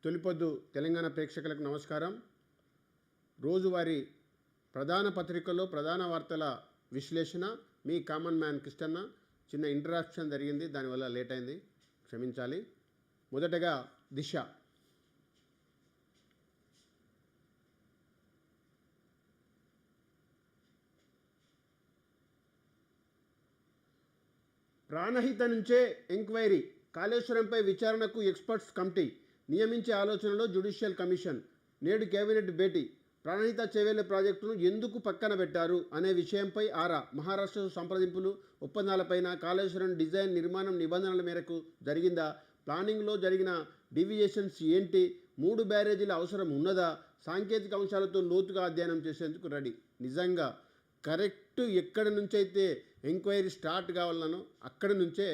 తొలిపొద్దు తెలంగాణ ప్రేక్షకులకు నమస్కారం. రోజువారీ ప్రధాన పత్రికల్లో ప్రధాన వార్తల విశ్లేషణ మీ కామన్ మ్యాన్ కృష్ణన్న. చిన్న ఇంటరాక్షన్ జరిగింది, దానివల్ల లేట్ అయింది, క్షమించాలి. మొదటగా దిశ. ప్రాణహిత నుంచే ఎంక్వైరీ, కాళేశ్వరంపై విచారణకు ఎక్స్పర్ట్స్ కమిటీ నియమించే ఆలోచనలో జ్యుడిషియల్ కమిషన్. నేడు కేబినెట్ భేటీ. ప్రాణహిత చేవేళ్ల ప్రాజెక్టును ఎందుకు పక్కన పెట్టారు అనే విషయంపై ఆరా. మహారాష్ట్రతో సంప్రదింపులు, ఒప్పందాలపైన. కాళేశ్వరం డిజైన్ నిర్మాణం నిబంధనల మేరకు జరిగిందా? ప్లానింగ్లో జరిగిన డీవియేషన్స్ ఏంటి? 3 బ్యారేజీల అవసరం ఉన్నదా? సాంకేతిక అంశాలతో లోతుగా అధ్యయనం చేసేందుకు రెడీ. నిజంగా కరెక్ట్ ఎక్కడి నుంచైతే ఎంక్వైరీ స్టార్ట్ కావాలనో అక్కడి నుంచే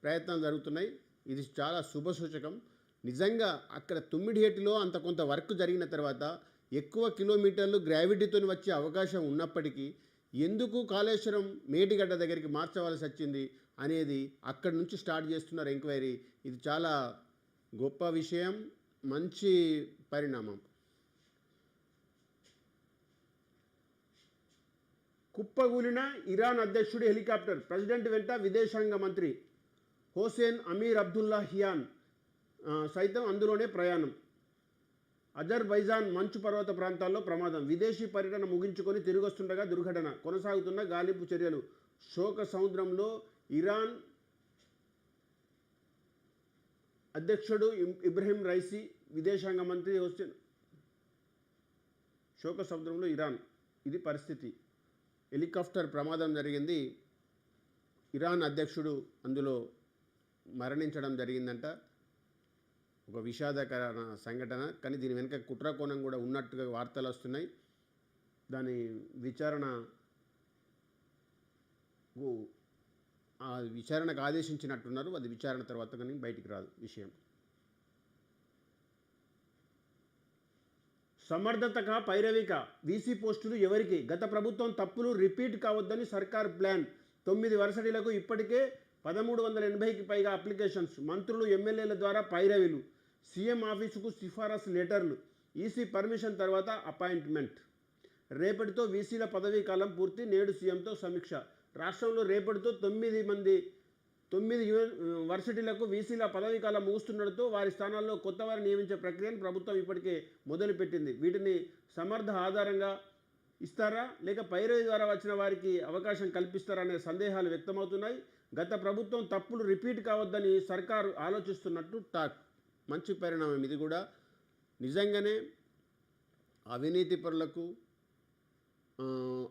ప్రయత్నాలు జరుగుతున్నాయి. ఇది చాలా శుభసూచకం. నిజంగా అక్కడ తుమ్మిడిహేటిలో అంత కొంత వర్క్ జరిగిన తర్వాత ఎక్కువ కిలోమీటర్లు గ్రావిటీతో వచ్చే అవకాశం ఉన్నప్పటికీ ఎందుకు కాళేశ్వరం మేడిగడ్డ దగ్గరికి మార్చవలసి వచ్చింది అనేది అక్కడి నుంచి స్టార్ట్ చేస్తున్నారు ఎంక్వైరీ. ఇది చాలా గొప్ప విషయం, మంచి పరిణామం. కుప్పగూలిన ఇరాన్ అధ్యక్షుడి హెలికాప్టర్. ప్రెసిడెంట్ వెంట విదేశాంగ మంత్రి హోసేన్ అమీర్ అబ్దుల్లాహియాన్ సైతం అందులోనే ప్రయాణం. అజర్బైజాన్ మంచు పర్వత ప్రాంతాల్లో ప్రమాదం. విదేశీ పర్యటన ముగించుకొని తిరిగొస్తుండగా దుర్ఘటన. కొనసాగుతున్న గాలింపు చర్యలు. శోక సముద్రంలో ఇరాన్ అధ్యక్షుడు ఇబ్రహీం రైసీ, విదేశాంగ మంత్రి హోసేన్. శోక సముద్రంలో ఇరాన్, ఇది పరిస్థితి. హెలికాప్టర్ ప్రమాదం జరిగింది. ఇరాన్ అధ్యక్షుడు అందులో మరణించడం జరిగిందంట. ఒక విషాదకర సంఘటన, కానీ దీని వెనుక కుట్రకోణం కూడా ఉన్నట్టుగా వార్తలు వస్తున్నాయి. దాని విచారణకు ఆదేశించినట్టున్నారు. అది విచారణ తర్వాత కానీ బయటికి రాదు విషయం. సమర్థతక పైరవిక. వీసీ పోస్టులు ఎవరికి? గత ప్రభుత్వం తప్పులు రిపీట్ కావద్దని సర్కార్ ప్లాన్. 9 వర్సిటీలకు ఇప్పటికే 1380కి పైగా అప్లికేషన్స్. మంత్రులు, ఎమ్మెల్యేల ద్వారా పైరవీలు. సీఎం ఆఫీసుకు సిఫారసు లెటర్లు. ఈసీ పర్మిషన్ తర్వాత అపాయింట్మెంట్. రేపటితో వీసీల పదవీ కాలం పూర్తి. నేడు సీఎంతో సమీక్ష. రాష్ట్రంలో రేపటితో 9 వర్సిటీలకు వీసీల పదవీ కాలం ముగుస్తుండటంతో వారి స్థానాల్లో కొత్త వారిని నియమించే ప్రక్రియను ప్రభుత్వం ఇప్పటికే మొదలుపెట్టింది. వీటిని సమర్థ ఆధారంగా ఇస్తారా లేక పైరవి ద్వారా వచ్చిన వారికి అవకాశం కల్పిస్తారా అనే సందేహాలు వ్యక్తమవుతున్నాయి. గత ప్రభుత్వం తప్పులు రిపీట్ కావద్దని సర్కారు ఆలోచిస్తున్నట్టు టాక్. మంచి పరిణామం ఇది కూడా. నిజంగానే అవినీతి పరులకు,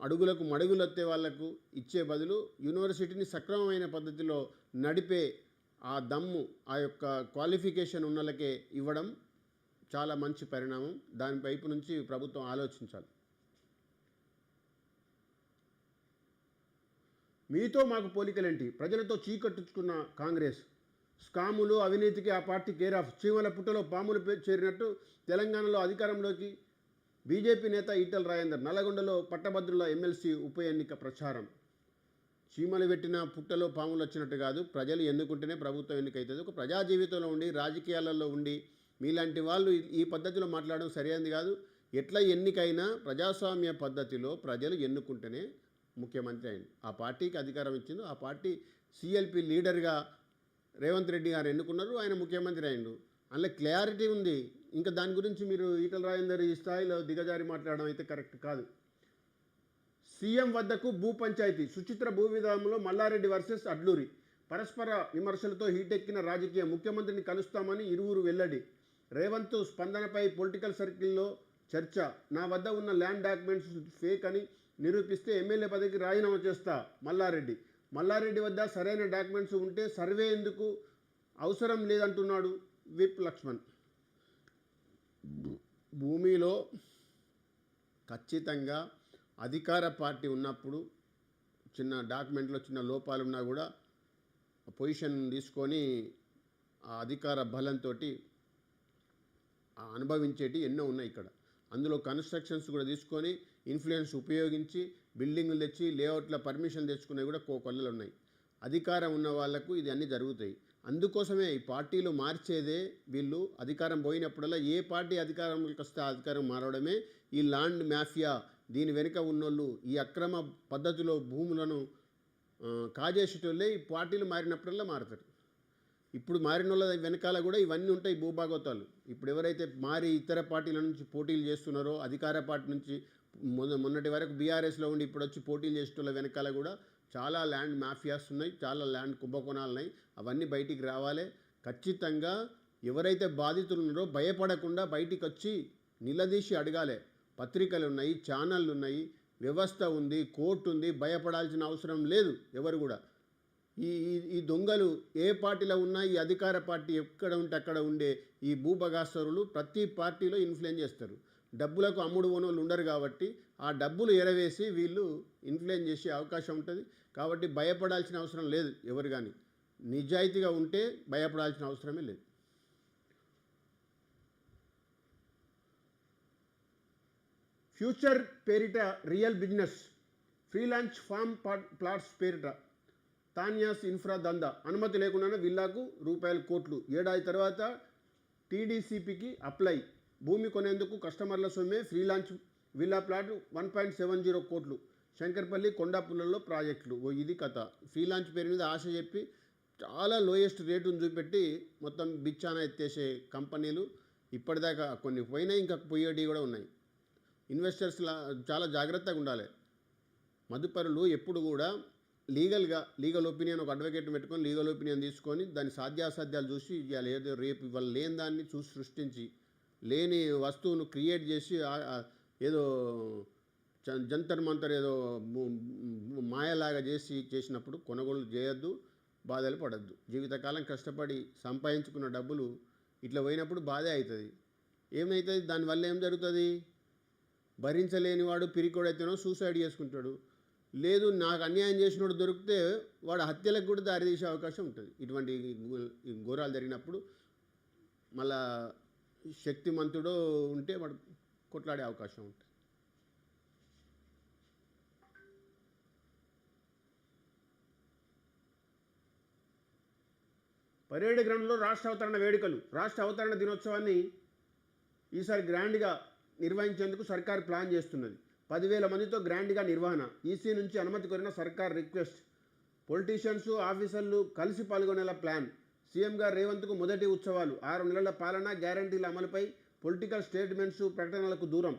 అడుగులకు మడుగులెత్తే వాళ్లకు ఇచ్చే బదులు యూనివర్సిటీని సక్రమమైన పద్ధతిలో నడిపే ఆ దమ్ము, ఆ యొక్క క్వాలిఫికేషన్ ఉన్నలకే ఇవ్వడం చాలా మంచి పరిణామం. దాని వైపు నుంచి ప్రభుత్వం ఆలోచించాలి. మీతో మాకు పోలికలేంటి? ప్రజలతో చీకట్టుకున్న కాంగ్రెస్. స్కాములు, అవినీతికి ఆ పార్టీ కేర్ ఆఫ్. చీమల పుట్టలో పాములు చేరినట్టు తెలంగాణలో అధికారంలోకి బీజేపీ నేత ఈటెల రాజేందర్. నల్లగొండలో పట్టభద్రుల ఎమ్మెల్సీ ఉప ఎన్నిక ప్రచారం. చీమలు పెట్టిన పుట్టలో పాములు వచ్చినట్టు కాదు, ప్రజలు ఎన్నుకుంటేనే ప్రభుత్వం ఎన్నికవుతుంది. ఒక ప్రజా జీవితంలో ఉండి, రాజకీయాలలో ఉండి మీలాంటి వాళ్ళు ఈ పద్ధతిలో మాట్లాడడం సరైనది కాదు. ఎట్లా ఎన్నికైనా ప్రజాస్వామ్య పద్ధతిలో ప్రజలు ఎన్నుకుంటేనే ముఖ్యమంత్రి అయింది. ఆ పార్టీకి అధికారం ఇచ్చింది. ఆ పార్టీ సిఎల్పి లీడర్గా రేవంత్ రెడ్డి గారు ఎన్నుకున్నారు, ఆయన ముఖ్యమంత్రి అయిండు. అందులో క్లారిటీ ఉంది. ఇంకా దాని గురించి మీరు ఈటెల రాజేందర్ ఈ స్థాయిలో దిగజారి మాట్లాడడం అయితే కరెక్ట్ కాదు. సీఎం వద్దకు భూ పంచాయతీ. సుచిత్ర భూ విధానంలో మల్లారెడ్డి వర్సెస్ అడ్లూరి. పరస్పర విమర్శలతో హీటెక్కిన రాజకీయం. ముఖ్యమంత్రిని కలుస్తామని ఇరువురు వెల్లడి. రేవంత్ స్పందనపై పొలిటికల్ సర్కిల్లో చర్చ. నా వద్ద ఉన్న ల్యాండ్ డాక్యుమెంట్స్ ఫేక్ అని నిరూపిస్తే ఎమ్మెల్యే పదవికి రాజీనామా చేస్తా మల్లారెడ్డి. మల్లారెడ్డి వద్ద సరైన డాక్యుమెంట్స్ ఉంటే సర్వే ఎందుకు అవసరం లేదంటున్నాడు విప్ లక్ష్మణ్. భూమిలో ఖచ్చితంగా అధికార పార్టీ ఉన్నప్పుడు చిన్న డాక్యుమెంట్లో చిన్న లోపాలు ఉన్నా కూడా పొజిషన్ తీసుకొని ఆ అధికార బలంతో అనుభవించేటి ఎన్నో ఉన్నాయి ఇక్కడ. అందులో కన్స్ట్రక్షన్స్ కూడా తీసుకొని ఇన్ఫ్లుయెన్స్ ఉపయోగించి బిల్డింగ్లు తెచ్చి లేఅవుట్ల పర్మిషన్ తెచ్చుకునేవి కూడా కొల్లలు ఉన్నాయి. అధికారం ఉన్న వాళ్లకు ఇది అన్నీ జరుగుతాయి. అందుకోసమే ఈ పార్టీలు మార్చేదే వీళ్ళు. అధికారం పోయినప్పుడల్లా ఏ పార్టీ అధికారంలోకి వస్తే ఆ అధికారం మారడమే ఈ ల్యాండ్ మాఫియా. దీని వెనుక ఉన్నోళ్ళు ఈ అక్రమ పద్ధతిలో భూములను కాజేసేటోళ్ళే ఈ పార్టీలు మారినప్పుడల్లా మారుతారు. ఇప్పుడు మారిన వాళ్ళ వెనకాల కూడా ఇవన్నీ ఉంటాయి భూభాగవతాలు. ఇప్పుడు ఎవరైతే మారి ఇతర పార్టీల నుంచి పోటీలు చేస్తున్నారో, అధికార పార్టీ నుంచి మొన్నటి వరకు బీఆర్ఎస్లో ఉండి ఇప్పుడు వచ్చి పోటీలు చేసేటోళ్ళ వెనకాల కూడా చాలా ల్యాండ్ మాఫియాస్ ఉన్నాయి, చాలా ల్యాండ్ కుంభకోణాలు ఉన్నాయి. అవన్నీ బయటికి రావాలి. ఖచ్చితంగా ఎవరైతే బాధితులు ఉన్నారో భయపడకుండా బయటికి వచ్చి నిలదీసి అడగాలి. పత్రికలు ఉన్నాయి, ఛానళ్ళు ఉన్నాయి, వ్యవస్థ ఉంది, కోర్టు ఉంది. భయపడాల్సిన అవసరం లేదు ఎవరు కూడా. ఈ ఈ దొంగలు ఏ పార్టీలో ఉన్నా, ఈ అధికార పార్టీ ఎక్కడ ఉంటే అక్కడ ఉండే ఈ భూభగాస్తరులు ప్రతి పార్టీలో ఇన్ఫ్లుయెన్స్ చేస్తారు. డబ్బులకు అమ్ముడు పోనోళ్ళు ఉండరు కాబట్టి ఆ డబ్బులు ఎరవేసి వీళ్ళు ఇన్ఫ్లుయెన్స్ చేసే అవకాశం ఉంటుంది. కాబట్టి భయపడాల్సిన అవసరం లేదు ఎవరు కానీ. నిజాయితీగా ఉంటే భయపడాల్సిన అవసరమే లేదు. ఫ్యూచర్ పేరిట real business, freelance form plots పేరిట తాన్యాస్ ఇన్ఫ్రా దందా. అనుమతి లేకుండానే విల్లాకు రూపాయల కోట్లు. ఏడాది తర్వాత టీడీసీపీకి అప్లై. భూమి కొనేందుకు కస్టమర్ల సొమ్మే. ఫ్రీలాన్స్ విల్లా ప్లాట్ 1.70 కోట్లు. శంకర్పల్లి కొండాపుల్లలో ప్రాజెక్టులు. ఇది కథ. ఫ్రీలాన్స్ పేరు మీద ఆశ చెప్పి చాలా లోయెస్ట్ రేటును చూపెట్టి మొత్తం బిచ్చాన ఎత్తేసే కంపెనీలు ఇప్పటిదాకా కొన్ని పోయినాయి, ఇంకా పోయేటి కూడా ఉన్నాయి. ఇన్వెస్టర్స్ చాలా జాగ్రత్తగా ఉండాలి. మదుపరులు ఎప్పుడు కూడా లీగల్ ఒపీనియన్, ఒక అడ్వకేట్ని పెట్టుకొని లీగల్ ఒపీనియన్ తీసుకొని దాని సాధ్యాసాధ్యాలు చూసి ఇవాళ ఏదో రేపు ఇవాళ లేని దాన్ని చూసి సృష్టించి లేని వస్తువును క్రియేట్ చేసి ఏదో జంతర్ మంతర్ ఏదో మాయలాగా చేసినప్పుడు కొనుగోలు చేయొద్దు, బాధలు పడద్దు. జీవితకాలం కష్టపడి సంపాదించుకున్న డబ్బులు ఇట్లా పోయినప్పుడు బాధే అవుతుంది. ఏమవుతుంది? దానివల్ల ఏం జరుగుతుంది? భరించలేని వాడు పిరికోడైతేనో సూసైడ్ చేసుకుంటాడు. లేదు, నాకు అన్యాయం చేసినోడు దొరికితే వాడు హత్యలకు కూడా దారితీసే అవకాశం ఉంటుంది. ఇటువంటి ఘోరాలు జరిగినప్పుడు మళ్ళా శక్తిమంతుడు ఉంటే వాడు కొట్లాడే అవకాశం ఉంటుంది. పరేడ్ గ్రౌండ్లో రాష్ట్ర అవతరణ వేడుకలు. రాష్ట్ర అవతరణ దినోత్సవాన్ని ఈసారి గ్రాండ్గా నిర్వహించేందుకు సర్కార్ ప్లాన్ చేస్తున్నది. 10,000 మందితో గ్రాండ్గా నిర్వహణ. ఈసీ నుంచి అనుమతి కోరిన సర్కార్ రిక్వెస్ట్. పొలిటీషియన్స్, ఆఫీసర్లు కలిసి పాల్గొనేలా ప్లాన్. సీఎం గారు రేవంత్కు మొదటి ఉత్సవాలు. 6 నెలల పాలన, గ్యారంటీల అమలుపై పొలిటికల్ స్టేట్మెంట్స్, ప్రకటనలకు దూరం.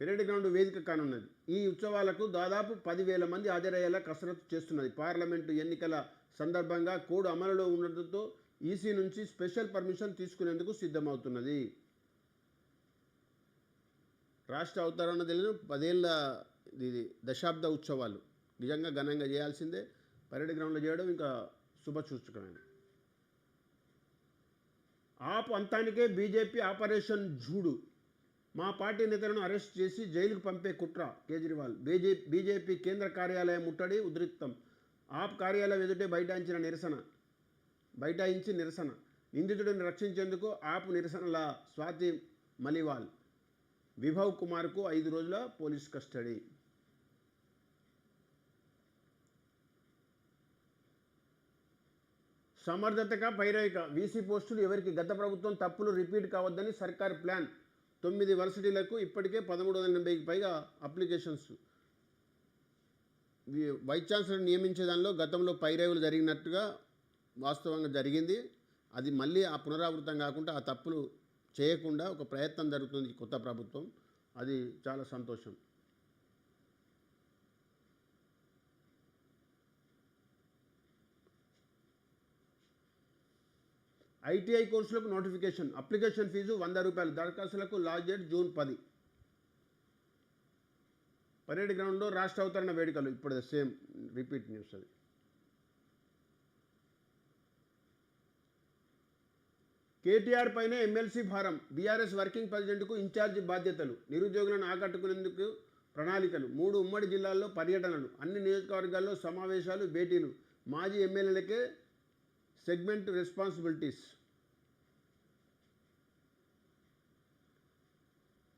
పెరేడ్ గ్రౌండ్ వేదిక కానున్నది. ఈ ఉత్సవాలకు దాదాపు 10,000 మంది హాజరయ్యేలా కసరత్తు చేస్తున్నది. పార్లమెంటు ఎన్నికల సందర్భంగా కోడ్ అమలులో ఉండడంతో ఈసీ నుంచి స్పెషల్ పర్మిషన్ తీసుకునేందుకు సిద్ధమవుతున్నది. రాష్ట్ర అవతరణ తెలియని 10 ఏళ్ళ దశాబ్ద ఉత్సవాలు నిజంగా ఘనంగా చేయాల్సిందే. పరేడ్ గ్రౌండ్లో చేయడం ఇంకా శుభసూచకమైన. ఆప్ అంతానికే బీజేపీ ఆపరేషన్ జూడు. మా పార్టీ నేతలను అరెస్ట్ చేసి జైలుకు పంపే కుట్ర. కేజ్రీవాల్. బీజేపీ కేంద్ర కార్యాలయం ముట్టడి ఉద్రిక్తం. ఆప్ కార్యాలయం ఎదుటే బైఠాయించి నిరసన. నిందితుడిని రక్షించేందుకు ఆప్ నిరసనల. స్వాతి మలివాల్. విభవ్ కుమార్కు 5 రోజుల పోలీస్ కస్టడీ. సమర్థతగా పైరైక. వీసీ పోస్టులు ఎవరికి? గత ప్రభుత్వం తప్పులు రిపీట్ కావద్దని సర్కార్ ప్లాన్. 9 వర్సిటీలకు ఇప్పటికే 1380కి పైగా అప్లికేషన్స్. వైస్ ఛాన్సలర్ నియమించే దానిలో గతంలో పైరైవులు జరిగినట్టుగా వాస్తవంగా జరిగింది. అది మళ్ళీ ఆ పునరావృతం కాకుండా ఆ తప్పులు చేయకుండా ఒక ప్రయత్నం జరుగుతుంది కొత్త ప్రభుత్వం. అది చాలా సంతోషం. ఐటీఐ కోర్సులకు నోటిఫికేషన్. అప్లికేషన్ ఫీజు 100 రూపాయలు. దరఖాస్తులకు లాస్ట్ డేట్ జూన్ 10. పరేడ్ గ్రౌండ్లో రాష్ట్ర అవతరణ వేడుకలు. ఇప్పుడు సేమ్ రిపీట్ న్యూస్ అది. కేటీఆర్ పైనే ఎమ్మెల్సీ భారం. బీఆర్ఎస్ వర్కింగ్ ప్రెసిడెంట్కు ఇన్ఛార్జి బాధ్యతలు. నిరుద్యోగులను ఆకట్టుకునేందుకు ప్రణాళికలు. 3 ఉమ్మడి జిల్లాల్లో పర్యటనలు. అన్ని నియోజకవర్గాల్లో సమావేశాలు, భేటీలు. మాజీ ఎమ్మెల్యేలకే సెగ్మెంట్ రెస్పాన్సిబిలిటీస్.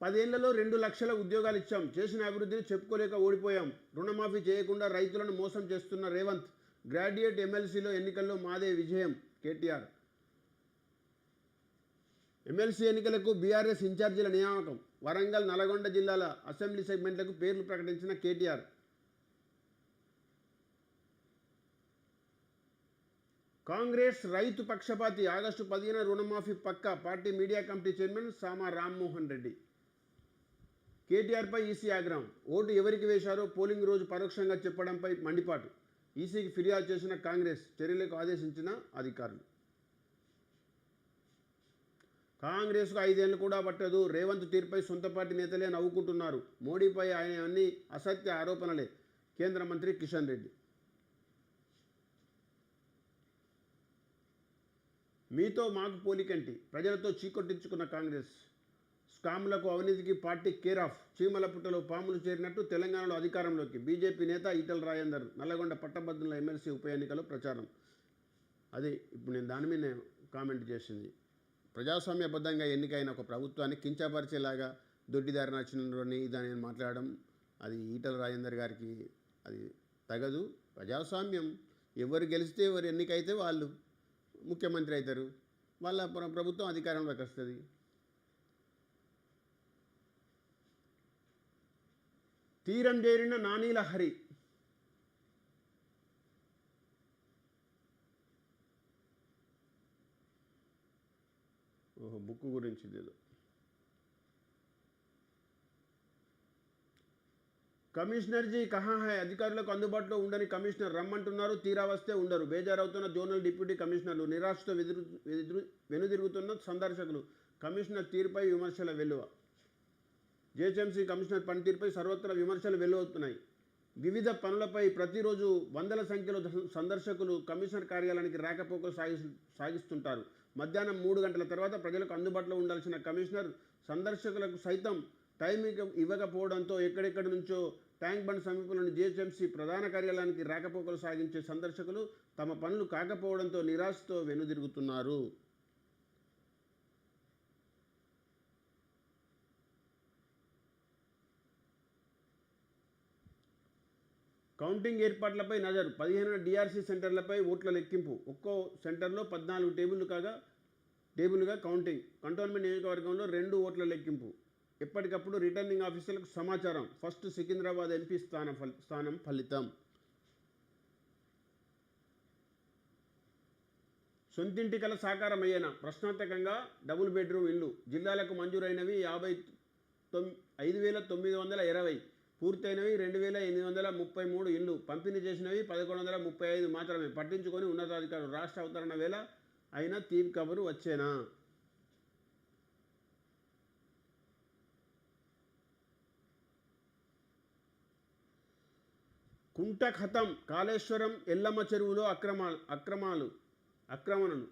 10 ఏళ్లలో 2 లక్షల ఉద్యోగాలు ఇచ్చాం. చేసిన అభివృద్ధిని చెప్పుకోలేక ఓడిపోయాం. రుణమాఫీ చేయకుండా రైతులను మోసం చేస్తున్న రేవంత్. గ్రాడ్యుయేట్ ఎమ్మెల్సీలో ఎన్నికల్లో మాదే విజయం కేటీఆర్. ఎమ్మెల్సీ ఎన్నికలకు బీఆర్ఎస్ ఇన్ఛార్జీల నియామకం. వరంగల్, నల్గొండ జిల్లాల అసెంబ్లీ సెగ్మెంట్లకు పేర్లు ప్రకటించిన కేటీఆర్. కాంగ్రెస్ రైతు పక్షపాతి. ఆగస్టు 15 రుణమాఫీ పక్కా. పార్టీ మీడియా కమిటీ చైర్మన్ సామా రామ్మోహన్ రెడ్డి. కేటీఆర్పై ఈసీ ఆగ్రహం. ఓటు ఎవరికి వేశారో పోలింగ్ రోజు పరోక్షంగా చెప్పడంపై మండిపాటు. ఈసీకి ఫిర్యాదు చేసిన కాంగ్రెస్, చర్యలకు ఆదేశించిన అధికారులు. కాంగ్రెస్కు 5 ఏళ్లు కూడా పట్టదు. రేవంత్ తీర్పై సొంత పార్టీ నేతలే నవ్వుకుంటున్నారు. మోడీపై ఆయన అన్ని అసత్య ఆరోపణలే. కేంద్ర మంత్రి కిషన్ రెడ్డి. మీతో మాకు పోలికంటి. ప్రజలతో చీకొట్టించుకున్న కాంగ్రెస్. స్కామ్లకు, అవినీతికి పార్టీ కేర్ ఆఫ్. చీమల పుట్టలో పాములు చేరినట్టు తెలంగాణలో అధికారంలోకి. బీజేపీ నేత ఈటల రాజేందర్. నల్లగొండ పట్టభద్రుల ఎమ్మెల్సీ ఉప ఎన్నికలో ప్రచారం. అదే ఇప్పుడు నేను దాని మీద కామెంట్ చేసింది. ప్రజాస్వామ్యబద్ధంగా ఎన్నికైన ఒక ప్రభుత్వాన్ని కించపరిచేలాగా దొడ్డిదారి నచ్చినని దాన్ని మాట్లాడడం అది ఈటల రాజేందర్ గారికి అది తగదు. ప్రజాస్వామ్యం ఎవరు గెలిస్తే ఎవరు ఎన్నికైతే వాళ్ళు ముఖ్యమంత్రి అవుతారు, వాళ్ళ ప్రభుత్వం అధికారంలోకి వస్తుంది. తీరం చేరిన నానీల హరి. ఓహో, బుక్ గురించి ఏదో. కమిషనర్ జీ కహా హై. అధికారులకు అందుబాటులో ఉండని కమిషనర్. రమ్మంటున్నారు, తీరా వస్తే ఉండరు. బేజారవుతున్న జోనల్ డిప్యూటీ కమిషనర్లు. నిరాశతో వెనుదిరుగుతున్న సందర్శకులు. కమిషనర్ తీరుపై విమర్శల వెల్లువ. జేహెచ్ఎంసీ కమిషనర్ పనితీరుపై సర్వత్రా విమర్శలు వెల్లువెత్తుతున్నాయి. వివిధ పనులపై ప్రతిరోజు వందల సంఖ్యలో సందర్శకులు కమిషనర్ కార్యాలయానికి రాకపోకలు సాగిస్తుంటారు. మధ్యాహ్నం 3 గంటల తర్వాత ప్రజలకు అందుబాటులో ఉండాల్సిన కమిషనర్ సందర్శకులకు సైతం టైం ఇవ్వకపోవడంతో ఎక్కడెక్కడి నుంచో ట్యాంక్ బండ్ సమీపంలోని జేహెచ్ఎంసీ ప్రధాన కార్యాలయానికి రాకపోకలు సాగించే సందర్శకులు తమ పనులు కాకపోవడంతో నిరాశతో వెనుదిరుగుతున్నారు. కౌంటింగ్ ఏర్పాట్లపై నజరు. 15 డిఆర్సీ సెంటర్లపై ఓట్ల లెక్కింపు. ఒక్కో సెంటర్లో 14 టేబుల్గా కౌంటింగ్. కంటోన్మెంట్ నియోజకవర్గంలో 2 ఓట్ల లెక్కింపు. ఎప్పటికప్పుడు రిటర్నింగ్ ఆఫీసర్లకు సమాచారం. ఫస్ట్ సికింద్రాబాద్ ఎంపీ స్థానం ఫలితం. సొంతింటి కల సాకారమయ్యేనా? ప్రశ్నార్థకంగా డబుల్ బెడ్రూమ్ ఇల్లు. జిల్లాలకు మంజూరైనవి 5,920. పూర్తయినవి 2,833 ఇళ్లు. పంపిణీ చేసినవి 1,135 మాత్రమే. పట్టించుకొని ఉన్నతాధికారులు. రాష్ట్ర అవతరణ వేళ అయినా తీపి కబురు వచ్చేనా? కుంట ఖతం. కాళేశ్వరం, ఎల్లమ్మ చెరువులో ఆక్రమణలు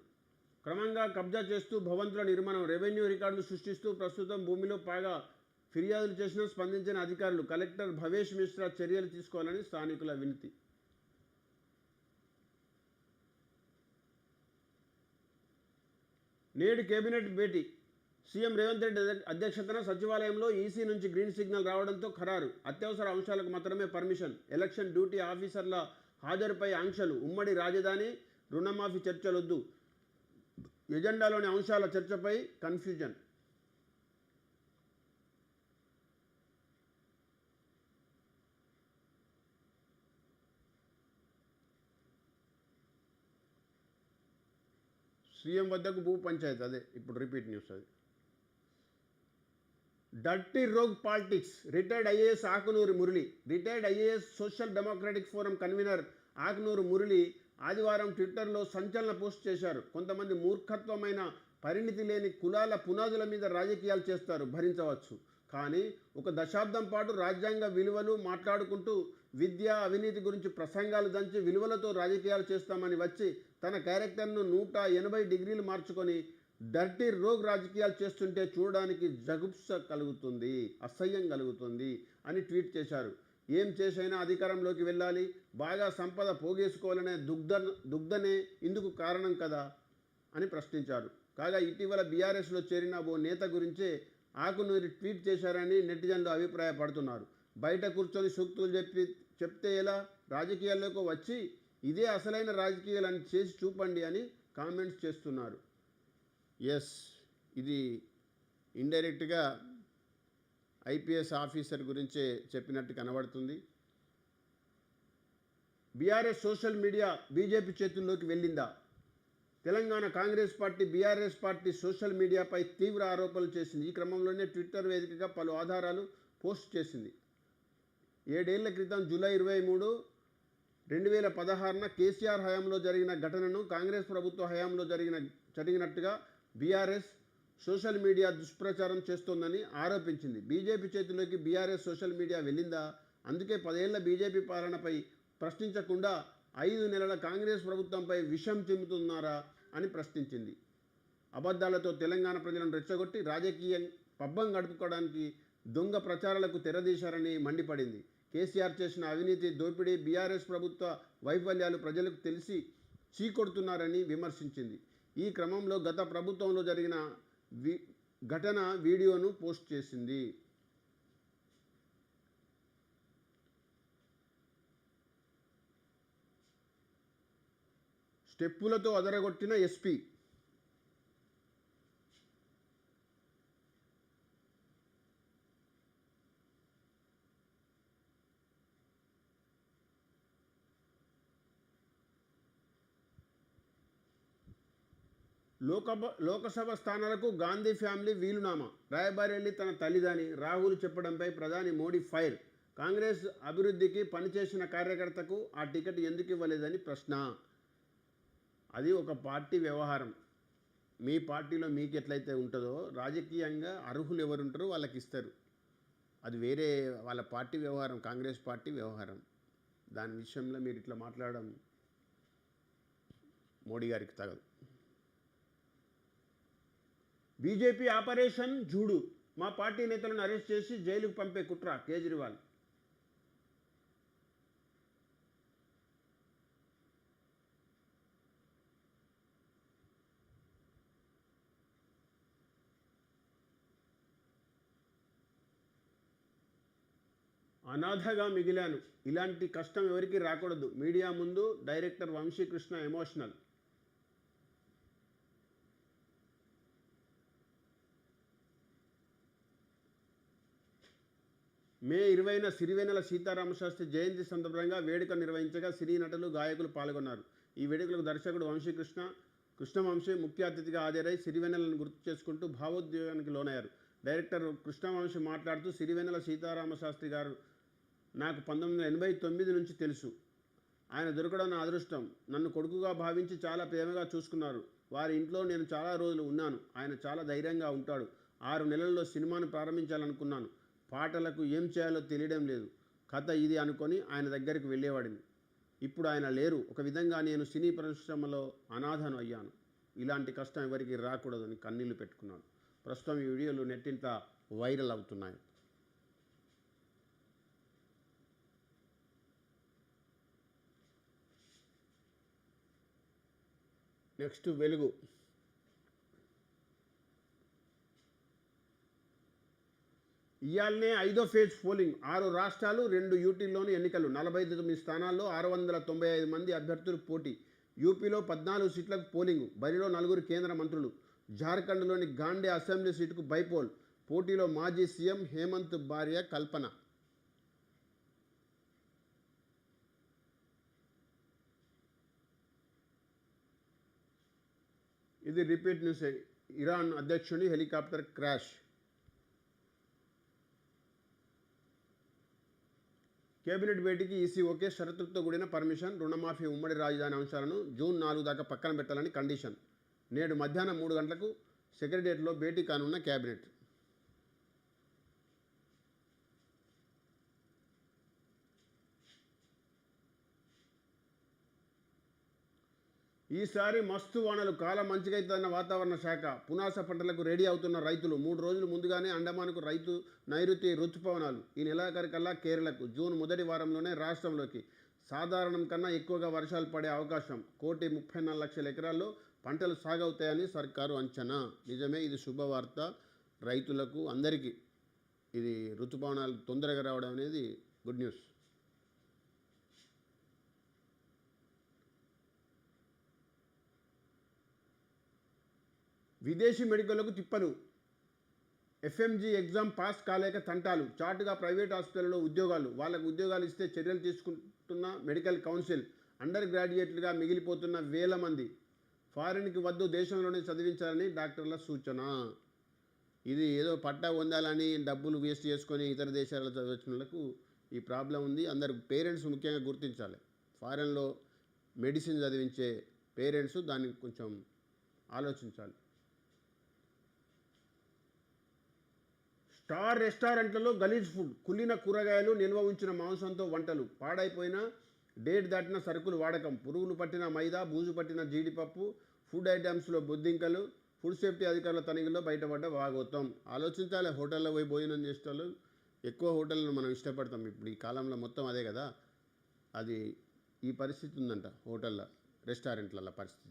క్రమంగా కబ్జా చేస్తూ భవంతుల నిర్మాణం. రెవెన్యూ రికార్డులు సృష్టిస్తూ ప్రస్తుతం భూమిలో పాగా ఫిర్యాదులు చేసినా స్పందించిన అధికారులు. కలెక్టర్ భవేష్ మిశ్రా చర్యలు తీసుకోవాలని స్థానికుల వినతి. నేడు కేబినెట్ భేటీ. సీఎం రేవంత్ రెడ్డి అధ్యక్షతన సచివాలయంలో ఈసీ నుంచి గ్రీన్ సిగ్నల్ రావడంతో ఖరారు. అత్యవసర అంశాలకు మాత్రమే పర్మిషన్. ఎలక్షన్ డ్యూటీ ఆఫీసర్ల హాజరుపై ఆంక్షలు. ఉమ్మడి రాజధాని, రుణమాఫీ చర్చలొద్దు. ఎజెండాలోని అంశాల చర్చపై కన్ఫ్యూజన్. సీఎం వద్దకు భూ పంచాయతీ. అదే ఇప్పుడు రిపీట్ న్యూస్. అది dirty rogue politics. Retired IAS Akunuri Murali. Retired IAS social democratic forum convener Akunuru Murali ఆదివారం ట్విట్టర్లో సంచలన పోస్ట్ చేశారు. కొంతమంది మూర్ఖత్వమైన, పరిణితి లేని కులాల పునాదుల మీద రాజకీయాలు చేస్తారు, భరించవచ్చు. కానీ ఒక దశాబ్దం పాటు రాజ్యాంగ విలువలు మాట్లాడుకుంటూ విద్య, అవినీతి గురించి ప్రసంగాలు దంచి విలువలతో రాజకీయాలు చేస్తామని వచ్చి తన క్యారెక్టర్ను 180 డిగ్రీలు మార్చుకొని డర్టీ రోగ్ రాజకీయాలు చేస్తుంటే చూడడానికి జగుప్స కలుగుతుంది, అసహ్యం కలుగుతుంది అని ట్వీట్ చేశారు. ఏం చేసైనా అధికారంలోకి వెళ్ళాలి, బాగా సంపద పోగేసుకోవాలనే దుగ్ధనే ఇందుకు కారణం కదా అని ప్రశ్నించారు. కాగా ఇటీవల బీఆర్ఎస్లో చేరిన ఓ నేత గురించే ఆకునూరి ట్వీట్ చేశారని నెటిజన్లు అభిప్రాయపడుతున్నారు. బయట కూర్చొని సూక్తులు చెప్తే ఎలా? రాజకీయాల్లోకి వచ్చి ఇదే అసలైన రాజకీయాలని చేసి చూపండి అని కామెంట్స్ చేస్తున్నారు. ఎస్, ఇది ఇండైరెక్ట్గా ఐపీఎస్ ఆఫీసర్ గురించే చెప్పినట్టు కనబడుతుంది. బీఆర్ఎస్ సోషల్ మీడియా బీజేపీ చేతుల్లోకి వెళ్ళిందా? Telangana Congress party BRS party social మీడియాపై తీవ్ర ఆరోపణలు చేసింది. ఈ క్రమంలోనే ట్విట్టర్ వేదికగా పలు ఆధారాలు పోస్ట్ చేసింది. 7 ఏళ్ల క్రితం జూలై 23, 2016 కేసీఆర్ హయాంలో జరిగిన ఘటనను కాంగ్రెస్ ప్రభుత్వ హయాంలో జరిగినట్టుగా బీఆర్ఎస్ సోషల్ మీడియా దుష్ప్రచారం చేస్తోందని ఆరోపించింది. బీజేపీ చేతిలోకి బీఆర్ఎస్ సోషల్ మీడియా వెళ్ళిందా? అందుకే 10 ఏళ్ల బీజేపీ పాలనపై ప్రశ్నించకుండా 5 నెలల కాంగ్రెస్ ప్రభుత్వంపై విషం చిమ్ముతున్నారా అని ప్రశ్నించింది. అబద్ధాలతో తెలంగాణ ప్రజలను రెచ్చగొట్టి రాజకీయ పబ్బం గడుపుకోవడానికి దొంగ ప్రచారాలకు తెరదీశారని మండిపడింది. కేసీఆర్ చేసిన అవినీతి, దోపిడీ, బీఆర్ఎస్ ప్రభుత్వ వైఫల్యాలు ప్రజలకు తెలిసి చీకొడుతున్నారని విమర్శించింది. ఈ క్రమంలో గత ప్రభుత్వంలో జరిగిన ఘటన వీడియోను పోస్ట్ చేసింది. స్టెప్పులతో అదరగొట్టిన ఎస్పీ. లోకసభ స్థానాలకు గాంధీ ఫ్యామిలీ వీలునామా. రాయబారెల్లి తన తల్లిదని రాహుల్ చెప్పడంపై ప్రధాని మోడీ ఫైర్. కాంగ్రెస్ అభివృద్ధికి పనిచేసిన కార్యకర్తకు ఆ టికెట్ ఎందుకు ఇవ్వలేదని ప్రశ్న. అది ఒక పార్టీ వ్యవహారం. మీ పార్టీలో మీకు ఎట్లయితే ఉంటుందో రాజకీయంగా అర్హులు ఎవరు ఉంటారో వాళ్ళకి ఇస్తారు. అది వేరే వాళ్ళ పార్టీ వ్యవహారం, కాంగ్రెస్ పార్టీ వ్యవహారం. దాని విషయంలో మీరు ఇట్లా మాట్లాడడం మోడీ గారికి తగదు. బీజేపీ ఆపరేషన్ జూడు. మా పార్టీ నేతలను అరెస్ట్ చేసి జైలుకు పంపే కుట్ర కేజ్రీవాల్. అనాథగా మిగిలాను, ఇలాంటి కష్టం ఎవరికి రాకూడదు. మీడియా ముందు డైరెక్టర్ వంశీకృష్ణ ఎమోషనల్. మే 20న సిరివెన్నెల సీతారామశాస్త్రి జయంతి సందర్భంగా వేడుక నిర్వహించగా సినీ నటులు, గాయకులు పాల్గొన్నారు. ఈ వేడుకలకు దర్శకుడు కృష్ణవంశీ ముఖ్య అతిథిగా హాజరై సిరివెన్నెలను గుర్తు చేసుకుంటూ భావోద్వేగానికి లోనయ్యారు. డైరెక్టర్ కృష్ణవంశీ మాట్లాడుతూ, సిరివెన్నెల సీతారామశాస్త్రి గారు నాకు 1989 నుంచి తెలుసు. ఆయన దొరకడం నా అదృష్టం. నన్ను కొడుకుగా భావించి చాలా ప్రేమగా చూసుకున్నారు. వారి ఇంట్లో నేను చాలా రోజులు ఉన్నాను. ఆయన చాలా ధైర్యంగా ఉంటాడు. 6 నెలల్లో సినిమాను ప్రారంభించాలనుకున్నాను. పాటలకు ఏం చేయాలో తెలియడం లేదు. కథ ఇది అనుకొని ఆయన దగ్గరికి వెళ్ళేవాడిని. ఇప్పుడు ఆయన లేరు. ఒక విధంగా నేను సినీ పరిశ్రమలో అనాథను అయ్యాను. ఇలాంటి కష్టం ఎవరికి రాకూడదని కన్నీళ్లు పెట్టుకున్నాడు. ప్రస్తుతం ఈ వీడియోలు నెట్టింత వైరల్ అవుతున్నాయి. నెక్స్ట్ వెలుగు. ఇయాలనే 5వ ఫేజ్ పోలింగ్. 6 రాష్ట్రాలు 2 యూటీల్లోని ఎన్నికలు. 49 స్థానాల్లో 695 మంది అభ్యర్థులు పోటీ. యూపీలో 14 సీట్లకు పోలింగు. బరిలో 4 కేంద్ర మంత్రులు. జార్ఖండ్లోని గాండే అసెంబ్లీ సీటుకు బైపోల్. పోటీలో మాజీ సీఎం హేమంత్ భార్య కల్పన. ఇది రిపీట్ న్యూస్. ఇరాన్ అధ్యక్షుని హెలికాప్టర్ క్రాష్. కేబినెట్ భేటీకి ఈసీ ఓకే, షరతులతో కూడిన పర్మిషన్. రుణమాఫీ, ఉమ్మడి రాజధాని అంశాలను జూన్ 4 దాకా పక్కన పెట్టాలని కండిషన్. నేడు మధ్యాహ్నం 3 గంటలకు సెక్రటేరియట్లో భేటీ కానున్న కేబినెట్. ఈసారి మస్తు వానలు, కాలం మంచిగైతుందన్న వాతావరణ శాఖ. పునాస పంటలకు రెడీ అవుతున్న రైతులు. 3 రోజులు ముందుగానే అండమాన్కు నైరుతి రుతుపవనాలు. ఈ నెలాఖరికల్లా కేరళకు, జూన్ మొదటి వారంలోనే రాష్ట్రంలోకి. సాధారణం కన్నా ఎక్కువగా వర్షాలు పడే అవకాశం. 1,34,00,000 ఎకరాల్లో పంటలు సాగవుతాయని సర్కారు అంచనా. నిజమే, ఇది శుభవార్త రైతులకు, అందరికీ. ఇది రుతుపవనాలు తొందరగా రావడం అనేది గుడ్ న్యూస్. విదేశీ మెడికల్లకు తిప్పలు. ఎఫ్ఎంజీ ఎగ్జామ్ పాస్ కాలేక తంటాలు. చాటుగా ప్రైవేట్ హాస్పిటల్లో ఉద్యోగాలు. వాళ్ళకు ఉద్యోగాలు ఇస్తే చర్యలు తీసుకుంటున్న మెడికల్ కౌన్సిల్. అండర్ గ్రాడ్యుయేట్లుగా మిగిలిపోతున్న వేల మంది. ఫారిన్కి వద్దు, దేశంలోనే చదివించాలని డాక్టర్ల సూచన. ఇది ఏదో పట్టా పొందాలని డబ్బులు వేస్ట్ చేసుకొని ఇతర దేశాల్లో చదివించిన వాళ్ళకు ఈ ప్రాబ్లం ఉంది. అందరు పేరెంట్స్ ముఖ్యంగా గుర్తించాలి. ఫారెన్లో మెడిసిన్ చదివించే పేరెంట్స్ దాన్ని కొంచెం ఆలోచించాలి. స్టార్ రెస్టారెంట్లలో గలీజ్ ఫుడ్. కుళ్ళిన కూరగాయలు, నిల్వ ఉంచిన మాంసంతో వంటలు, పాడైపోయిన డేట్ దాటిన సరుకులు వాడకం, పురుగులు పట్టిన మైదా, బూజు పట్టిన జీడిపప్పు, ఫుడ్ ఐటమ్స్లో బొద్దింకలు. ఫుడ్ సేఫ్టీ అధికారుల తనిఖీలో బయటపడ్డ భాగవతం. ఆలోచించాలి. హోటల్లో పోయి భోజనం చేసేవాళ్ళు ఎక్కువ హోటళ్ళను మనం ఇష్టపడతాం. ఇప్పుడు ఈ కాలంలో మొత్తం అదే కదా. అది ఈ పరిస్థితి ఉందంట హోటళ్ళ, రెస్టారెంట్ల పరిస్థితి.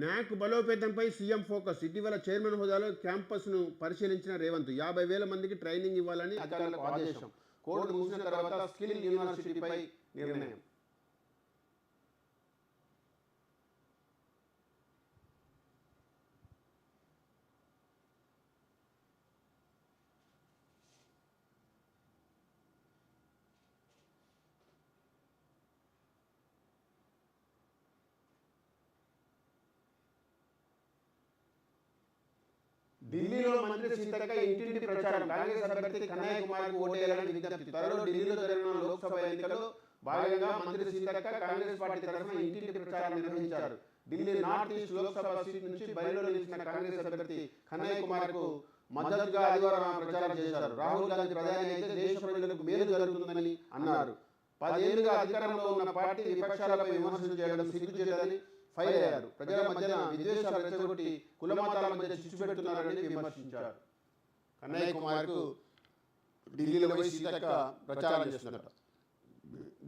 న్యాక్ బలోపేతంపై సీఎం ఫోకస్. ఇటీవల చైర్మన్ హోదాలో క్యాంపస్ను పరిశీలించిన రేవంత్ 50,000 మందికి ట్రైనింగ్ ఇవ్వాలని అధికారులకు ఆదేశం. కోర్టు ముగిసిన తర్వాత స్కిల్ యూనివర్సిటీపై నిర్ణయం. ఢిల్లీలో మంత్రి సీతక్క ఇంటింటి ప్రచారం. కాంగ్రెస్ అభ్యర్థి కన్నయ్య కుమార్కు ఓటేయాలని విజ్ఞప్తి. త్వరలో ఢిల్లీలో జరిగిన లోక్సభ ఎన్నికల్లో భాగంగా మంత్రి సీతక్క కాంగ్రెస్ పార్టీ తరఫున ఇంటింటి ప్రచారం నిర్వహించారు. Delhi north east Lok Sabha seat నుంచి బరిలో నిలిచిన కాంగ్రెస్ అభ్యర్థి కన్నయ్య కుమార్కు మద్దతుగా ఆదివారం ప్రచారం చేశారు. రాహుల్ గాంధీ ప్రధాని అయితే దేశ ప్రజలకు మేలు జరుగుతుందని అన్నారు. 10 ఏళ్లుగా అధికారంలో ఉన్న పార్టీ విపక్షాలపై విమర్శలు చేయడం సిగ్గుచేటని ఫైర్ అయ్యారు. ప్రజల మధ్యన విద్వేషాలు రెచ్చగొట్టి కులమతాల మధ్య చిచ్చు పెడుతున్నారని విమర్శించారు. కన్నయ్య కుమార్కు ఢిల్లీలో పోయి సీతక్క ప్రచారం చేస్తున్నారు.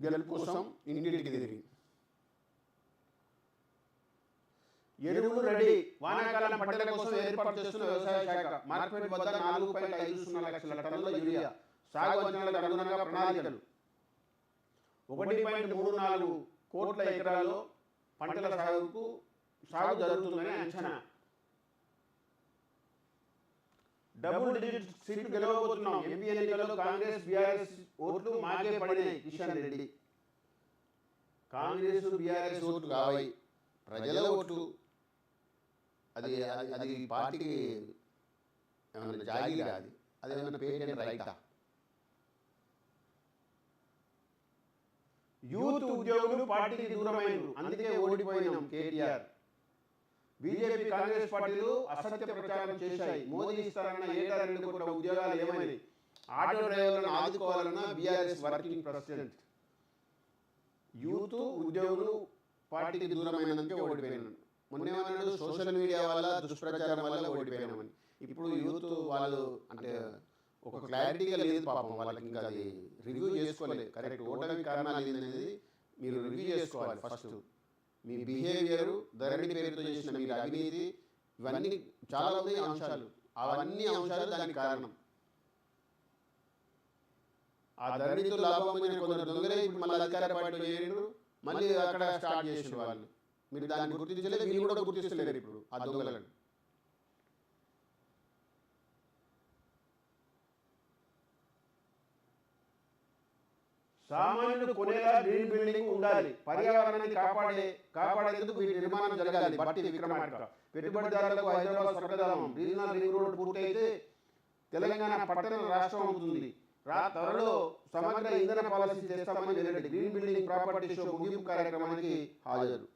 గెలుపు కోసం ఇంటింటికి తిరిగి. ఎరువులు రెడీ. వానాకాలం పంటల కోసం ఏర్పాటు చేస్తున్న వ్యవసాయ శాఖ. మార్కెట్ వద్ద 4.50 లక్షల టన్నుల యూరియా. సాగు అంచనాలకు అనుగుణంగా ప్రణాళికలు. 1.34 కోట్ల ఎకరాల్లో పంటల సాగు జరుగుతుందని అంచనా. డబుల్ డిజిట్ సీట్లు గెలవబోతున్నాం. ఎంపీ ఎన్నికల్లో కాంగ్రెస్ బీఆర్ఎస్ ఓట్లు మాకే పడినాయి. కిషన్ రెడ్డి. కాంగ్రెస్ బీఆర్ఎస్ ఓట్లు కావాయి, ప్రజల ఓట్లు. అది అది పార్టీకి ఏమన్నా జాగీరా? అది ఏమన్నా పేటెంట్ రైటా? యూత్ ఉద్యోగులు పార్టీకి దూరమైనరు, అందుకే ఓడిపోయినాం కేటీఆర్. బీజేపీ కాంగ్రెస్ పార్టీలు అసత్య ప్రచారం చేశాయి. మోదీ ఇస్తారన్న ఏటా 2 కోట్ల ఉద్యోగాలు ఏమైంది? ఆటో డ్రైవర్లను ఆదుకోవాలన్న బీఆర్ఎస్ వర్కింగ్ ప్రెసిడెంట్. యూత్ ఉద్యోగులు పార్టీకి దూరమైనందుకే ఓడిపోయినాను. మొన్నేమన్నాడు? సోషల్ మీడియా వల్ల, దుష్ప్రచారం వల్ల ఓడిపోయినామని. ఇప్పుడు యూత్ వాళ్ళు అంటే ఒక క్లారిటీగా లేదు పాపం వాళ్ళకి. ఇంకా అది రివ్యూ చేసుకోలేదు. కరెక్ట్ ఓటమి కారణాలు ఏంటనేది మీరు రివ్యూ చేసుకోవాలి. ఫస్ట్ మీ బిహేవియరు, ధరణి పేరుతో చేసిన మీరు అవినీతి, ఇవన్నీ చాలా ఉన్నాయి అంశాలు. అవన్నీ అంశాలు దానికి కారణం. ఆ ధరణితో లాభం పొందిన కొందరు దొంగలే ఇప్పుడు మళ్ళీ అధికార పార్టీలో చేరిండ్రు, మళ్ళీ అక్కడ స్టార్ట్ చేసిన వాళ్ళు. మీరు దాన్ని గుర్తించలేదు, మీరు కూడా గుర్తిస్తలేరు ఇప్పుడు ఆ దొంగలను. సామాన్యుడు కొనేలా గ్రీన్ బిల్డింగ్ ఉండాలి. పర్యావరణాన్ని కాపాడేందుకు వీటి నిర్మాణం జరగాలి. బట్టి విక్రమార్క. పెట్టుబడిదారులకు హైదరాబాద్ స్వర్గధామం. రీజనల్ రింగ్ రోడ్ పూర్తయితే తెలంగాణ పట్టణ రాష్ట్రం అవుతుంది. త్వరలో సమగ్ర ఇంధన పాలసీ చేస్తామని వెల్లడి. గ్రీన్ బిల్డింగ్ ప్రాపర్టీ షో ముగింపు కార్యక్రమానికి హాజరు.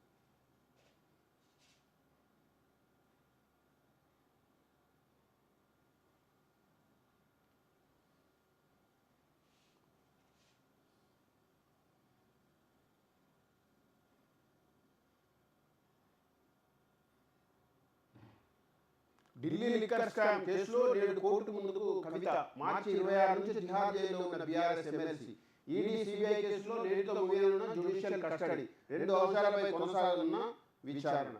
ఢిల్లీ లిక్కర్ స్కామ్ కేసులో నేడు కోర్టు ముందుకు కవిత. మార్చి 26 నుంచి తిహార్ జైల్లో ఉన్న బీఆర్ఎస్ ఎమ్మెల్సీ ఈడీ సిబిఐ కేసులో నేటితో ముగియనున్న జ్యుడిషియల్ కస్టడీ, 2 అంశాలపై కొనసాగనున్న విచారణ.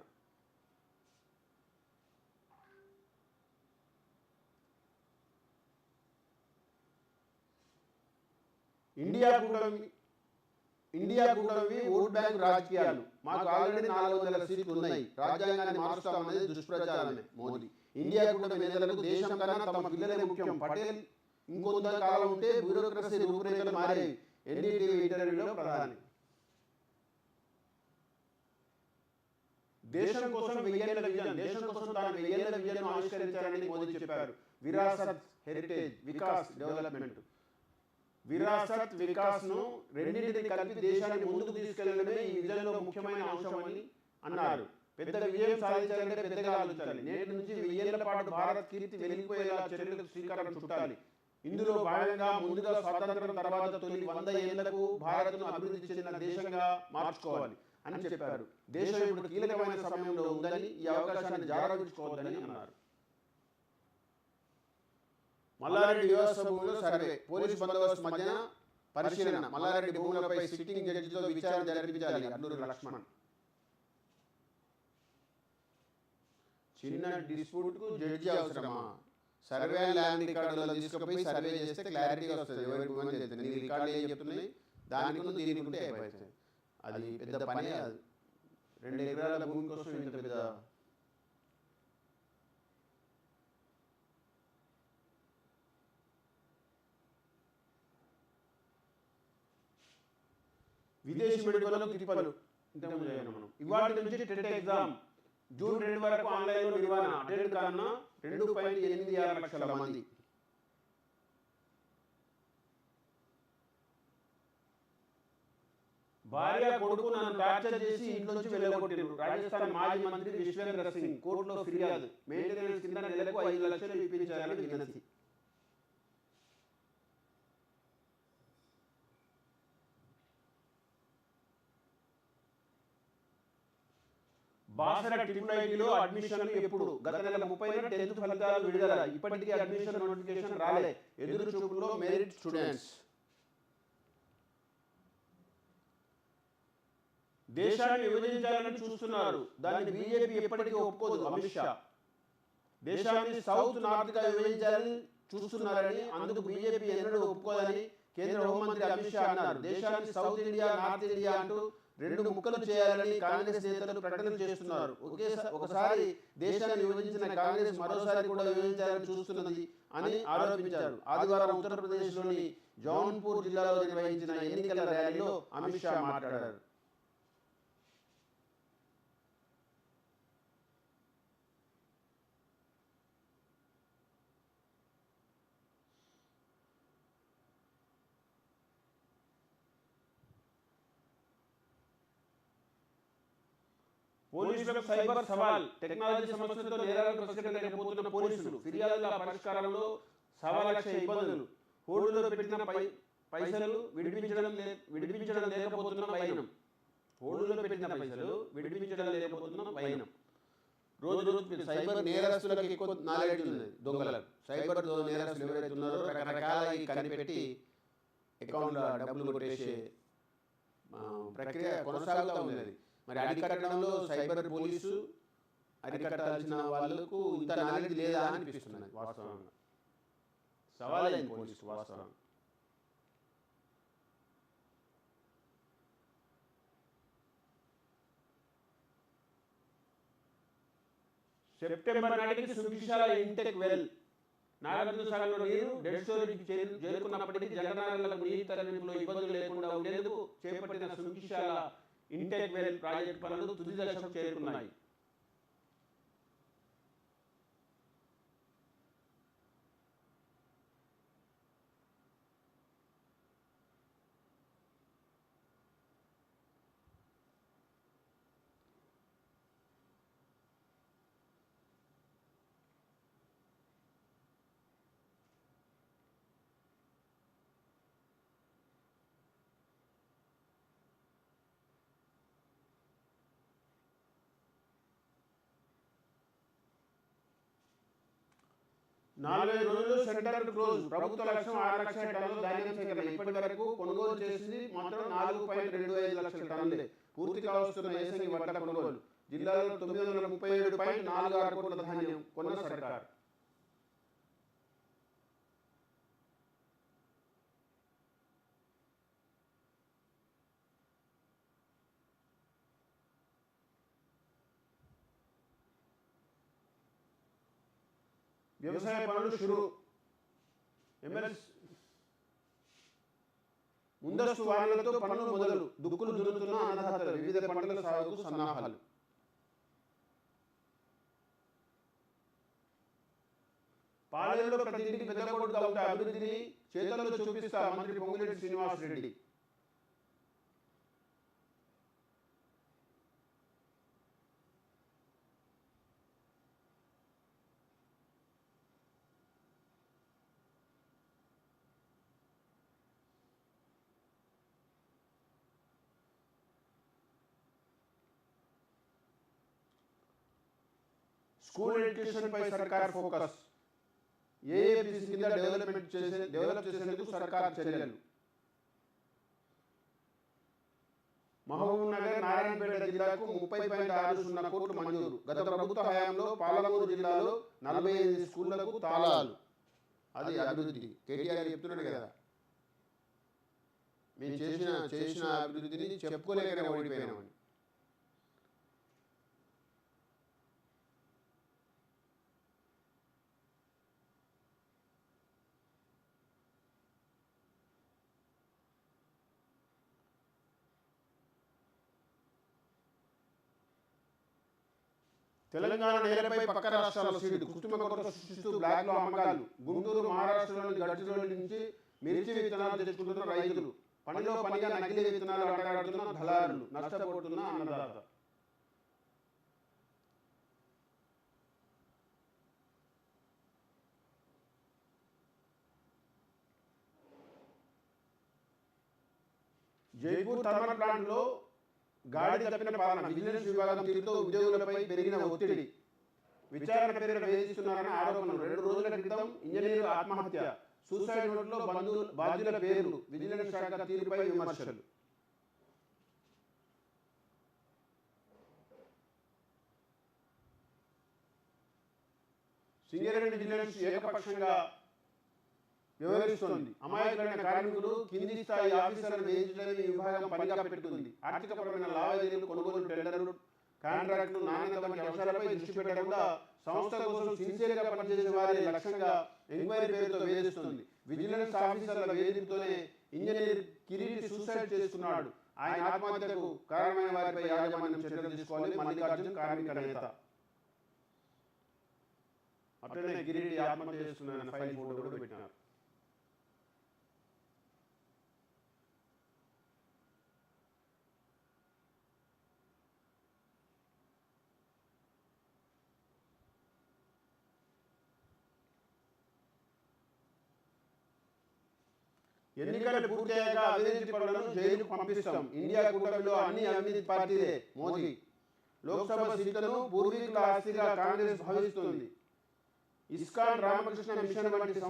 ఇండియా కూటమి ఓట్ బ్యాంక్ రాజకీయాలు, మాకు ఆల్రెడీ 400 సీట్లు ఉన్నాయి, రాజ్యాంగాన్ని మారుస్తామన్నది దుష్ప్రచారమే మోదీ. ఇండియా కూటమి నేతలకు దేశం కన్నా తమ పిల్లలే ముఖ్యం. పటేల్ ఇంకొంత కాలం ఉంటే బ్యూరోక్రసీ రూపురేఖలు మారేవి. ఎన్డీటీవీ ఇంటర్వ్యూలో ప్రధాని. దేశం కోసం 1000 ఏళ్ల విజన్, దేశం కోసం తాను 1000 ఏళ్ల విజన్ ఆవిష్కరించారని మోదీ చెప్పారు. విరాసత్, హెరిటేజ్, వికాస్, డెవలప్మెంట్. విరాసత్, వికాస్ను రెండింటిని కలిపి దేశాన్ని ముందుకు తీసుకెళ్లడమే ఈ విజన్లో ముఖ్యమైన అంశమని అన్నారు. పెద్ద విజయం సాధించాలంటే పెద్దగా ఆలోచించాలి. నేటి నుంచి 1000 ఏళ్ల పాటు భారత్ కీర్తి వెలిగిపోయేలా చర్యలకు శ్రీకారం చుట్టాలి. ఇందులో భాగంగా ముందుగా స్వాతంత్రం తర్వాత తొలి 100 ఏళ్లకు భారత్ను అభివృద్ధి చెందిన దేశంగా మార్చుకోవాలి అని చెప్పారు. దేశం ఇప్పుడు కీలకమైన సమయంలో ఉందని, ఈ అవకాశాన్ని జారవించుకోవద్దని అన్నారు. మల్లారెడ్డి వ్యవస్థ భూముల సర్వే, పోలీసు బందోబస్తు మధ్య పరిశీలన. మల్లారెడ్డి భూములపై సిట్టింగ్ జడ్జితో విచారణ జరిపించాలి అడ్లూరి లక్ష్మణ్. చిన్న డిస్ప్యూట్కు జడ్జి అవసరమా? సర్వే ల్యాండ్ రికార్డులలో తీసుకుపోయి సర్వే చేస్తే క్లారిటీగా వస్తుంది. ఎవరి భూమి అని చెప్తుంది, నీ రికార్డులు ఏం చెప్తున్నాయి, దానికి దీనికి ఉంటే అయిపోతుంది. అది పెద్ద పని. అది 2 ఎకరాల భూమి కోసం ఇంత పెద్ద. విదేశీ మెడికల్లో తిరుపలు మనం ఇవాటి నుంచి టెట్ ఎగ్జామ్ జూన్ 2 వరకు ఆన్లైన్లో నిర్వహణ. అటెండ్ కన్నా 2.86 లక్షల మంది. భార్య కొడుకు నన్ను టార్చర్ చేసి ఇంట్లోంచి వెళ్ళగొట్టారు. రాజస్థాన్ మాజీ మంత్రి విశ్వేంద్ర సింగ్ కోర్టులో ఫిర్యాదు. మెయింటెనెన్స్ కింద నెలకు 5 లక్షలు ఇప్పించాలని వినతి. బాసర TIITలో అడ్మిషన్లు ఎప్పుడు? గత నెల 30న 10th ఫలితాలు విడుదల. ఇప్పటికీ అడ్మిషన్ నోటిఫికేషన్ రాలే. ఎదురు చూపులో మెరిట్ స్టూడెంట్స్. దేశాన్ని విభజించాలని చూస్తున్నారు, దాన్ని బీజేపీ ఎప్పటికీ ఒప్పుకోదు. అమిత్ షా దేశాన్ని సౌత్ నార్త్గా విభజించాలని చూస్తున్నారని, అందుకు బీజేపీ ఎన్నడూ ఒప్పుకోదని కేంద్ర హోంమంత్రి అమిత్ షా అన్నారు. దేశాన్ని సౌత్ ఇండియా, నార్త్ ఇండియా అంటూ 2 ముక్కలు చేయాలని కాంగ్రెస్ నేతలు ప్రకటనలు చేస్తున్నారు. ఒకసారి దేశాన్ని విభజించిన కాంగ్రెస్ మరోసారి కూడా విభజించాలని చూస్తున్నది అని ఆరోపించారు. ఆదివారం ఉత్తరప్రదేశ్లోని జౌన్పూర్ జిల్లాలో నిర్వహించిన ఎన్నికల ర్యాలీలో అమిత్ షా మాట్లాడారు. పోలీసులకు సైబర్ సవాల్. టెక్నాలజీ సమస్యలతో నేరాలకు ప్రశ్నించలేకపోతున్న పోలీసులు. ఫిర్యాదుల పరిష్కారంలో 1,00,000 ఇబ్బందులు. హోల్డ్లో పెట్టిన పైసలు విడిపించడం లేకపోతున్న వైనం. హోల్డ్లో పెట్టిన పైసలు విడిపించడం లేకపోతున్న వైనం. రోజు సైబర్ నేరస్తులకు ఎక్కువ నాలెడ్జ్ ఉంది. దొంగలకు సైబర్ నేరస్తులు ఎవరైతే ఉన్నారో రకరకాల కనిపెట్టి అకౌంట్లో డబ్బులు కొట్టేసే ప్రక్రియ కొనసాగుతూ ఉన్నది. మరి అరికట్టడంలో సైబర్ పోలీసు అరికట్టాల్సిన వాళ్ళకు ఇంత నాలెడ్జ్ లేదా అనిపిస్తున్నది. వాస్తవంగా సవాలైన పోలీసు వాస్తవం. సెప్టెంబర్ నాటికి సువిశాల ఇంటెక్ వెల్. నాగార్జున సాగర్లో నీరు డెడ్ స్టోరేజ్కి చేరుకున్నప్పటికీ జలనగరాలకు నీటి తరలింపులో ఇబ్బందులు లేకుండా ఉండేందుకు చేపట్టిన సువిశాల ఇంటెక్ వెల్ ప్రాజెక్టు పనులు తుది దశకు చేరుకున్నాయి. 45 రోజులు సెంటర్ క్లోజ్. ప్రభుత్వ లక్ష్యం 6 లక్షల టన్నుల ధాన్యం సేకరణ. ఇప్పటి వరకు కొనుగోలు చేసింది మాత్రం 4.25 లక్షల టన్నులే. పూర్తి కావస్తున్న ఏసంగి వడ్ల కొనుగోలు. జిల్లాలో 937.46 కోట్ల ధాన్యం కొన్న సర్కార్. వ్యవసాయ పనులు షురు. ఎమ్మెల్సీ ముందస్తు వాహనాలతో పనులు మొదలు. దుక్కులు దున్నుతున్న అన్నదాతలు. వివిధ పంటల సాగుకు సన్నాహాలు. పాలెంలో ప్రతి ఇంటికి పెద్ద కొడుకుగా ఉంటే అభివృద్ధిని చేతల్లో చూపిస్తా మంత్రి పొంగులేటి శ్రీనివాసరెడ్డి. స్కూల్ ఎడ్యుకేషన్ పై సర్కార్ ఫోకస్. ఏఏపీసీ కింద డెవలప్ చేసేందుకు సర్కార్ చర్యలు. మహబూబ్ నగర్ నారాయణపేట జిల్లాకు 30.60 కోట్లు మంజూరు. గత ప్రభుత్వ హయాంలో పాలమూరు జిల్లాలో 45 స్కూళ్లకు తాళాలు. అది అభివృద్ధి. కేటీఆర్ చెప్తున్నాడు కదా, మేము చేసిన అభివృద్ధిని చెప్పుకోలేకనే ఓడిపోయినామని. తెలంగాణ నేలపై పక్క రాష్ట్రాల సీడు. కృత్రిమ కొరత సృష్టిస్తూ బ్లాక్లో అమ్మకాలు. గుంటూరు, మహారాష్ట్రలోని గడ్చిరోలి నుంచి మిర్చి విత్తనాలు తెచ్చుకుంటున్న రైతులు. పనిలో పనిగా నకిలీ విత్తనాలు అడగాడుతున్న దళారులు. నష్టపోతున్న అన్నదాత. జైపూర్ థర్మల్ ప్లాంట్లో గాడి తప్పిన పాలన. విజిలెన్స్ విభాగం తీరుతో ఉద్యోగులపై పెరిగిన ఒత్తిడి. విచారణ పేరున వేధిస్తున్నారన్న ఆరోపణలు. 2 రోజుల క్రితం ఇంజనీరు ఆత్మహత్య. సూసైడ్ నోట్లో బాధ్యుల పేర్లు. విజిలెన్స్ శాఖ తీరుపై విమర్శలు. సింగరేణి విజిలెన్స్ ఏకపక్షంగా వ్యవహరిస్తోంది. అమాయకులైన కార్మికులు, కింది స్థాయి ఆఫీసర్లను వేయించలేని విభాగం పనిగా పెట్టుకుంది. ఆర్థికపరమైన లావాదేవీలు, కొనుగోలు, టెండర్లు, కాంట్రాక్టులు, నాణ్యత వంటి అంశాలపై దృష్టి పెట్టకుండా సంస్థ కోసం సిన్సియర్గా పనిచేసే వారి లక్ష్యంగా ఎంక్వైరీ పేరుతో వేధిస్తుంది. విజిలెన్స్ ఆఫీసర్ల వేధింపుతోనే ఇంజనీర్ కిరీటి సూసైడ్ చేసుకున్నాడు. ఆయన ఆత్మహత్యకు కారణమైన వారిపై యాజమాన్యం చర్యలు తీసుకోవాలి. మల్లికార్జున్ కార్మిక నేత. అట్లనే కిరీటి ఆత్మహత్య చేసుకున్న ఫైల్ ఫోటో కూడా పెట్టినారు. ఎన్నికలు పూర్తయ్యాక అవినీతి పరులను జైలుకు పంపిస్తాం. ఇండియా కూటమిలో అన్ని అవినీతి పార్టీలే. మోదీ. లోక్సభ సీట్లను పూర్వీకుల ఆస్తిగా కాంగ్రెస్ భావిస్తుంది. ఇస్కాన్, రామకృష్ణ మిషన్ వంటి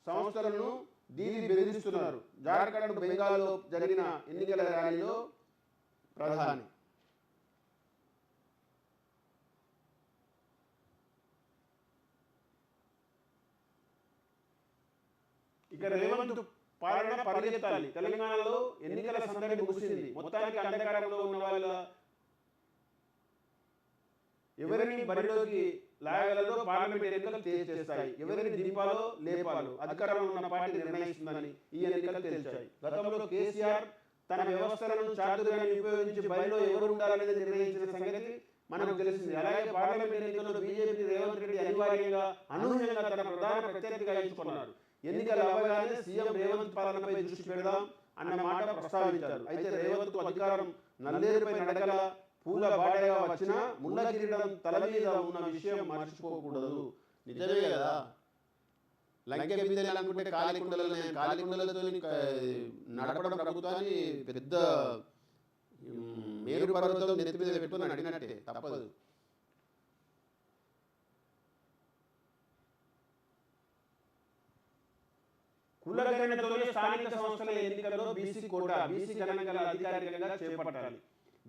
సంస్థలను దీది బెదిరిస్తున్నారు. జార్ఖండ్, బెంగాల్లో జరిగిన ఎన్నికల ర్యాలీలో ప్రధాని. ఇక రేవంత్ పాలన పరిగెత్తాలి. తెలంగాణలో ఎన్నికల సందడి ముగిసింది. మొత్తానికి అంధకారంలో ఉన్న వాళ్ళ ఎవరిని బరిలోకి లాగలలో పార్లమెంట్ ఎన్నికలు తేల్చేస్తాయి. ఎవరిని దింపాలో లేపాలో అధికారంలో ఉన్న పార్టీ నిర్ణయిస్తుందని ఈ ఎన్నికలు తేల్చాయి. గతంలో కేసీఆర్ తన వ్యవస్థలను చాతుర్యాన్ని ఉపయోగించి బరిలో ఎవరు ఉండాలనేది నిర్ణయించిన సంగతి మనకు తెలిసింది. అలాగే పార్లమెంట్ ఎన్నికల్లో బీజేపీ రేవంత్ రెడ్డి అనివార్యంగా అనూహ్యంగా తన ప్రధాన ప్రత్యర్థిగా ఎంచుకున్నారు. ఎన్నికలు అవగానే సీఎం రేవంత్ పాలనపై దృష్టి పెడదాం అన్న మాట ప్రస్తావించారు. అయితే రేవంత్ అధికారం నల్లేరుపై నడకల పూల బాటగా వచ్చిన ముళ్ళ కిరీటం తల మీద ఉన్న విషయం మర్చిపోకూడదు. నిజమే కదా, లంకె బిందెలు అనుకుంటే కాలికుండలతో నడపడం ప్రభుత్వాన్ని పెద్ద మేరు పర్వతం నెత్తి మీద పెట్టుకుని అడిగినట్టే, తప్పదు. కులగణనతోనే స్థానిక సంస్థల ఎన్నికల్లో బీసీ కోటా, బీసీ గణాంకాల అధికారికంగా చేపట్టాలి.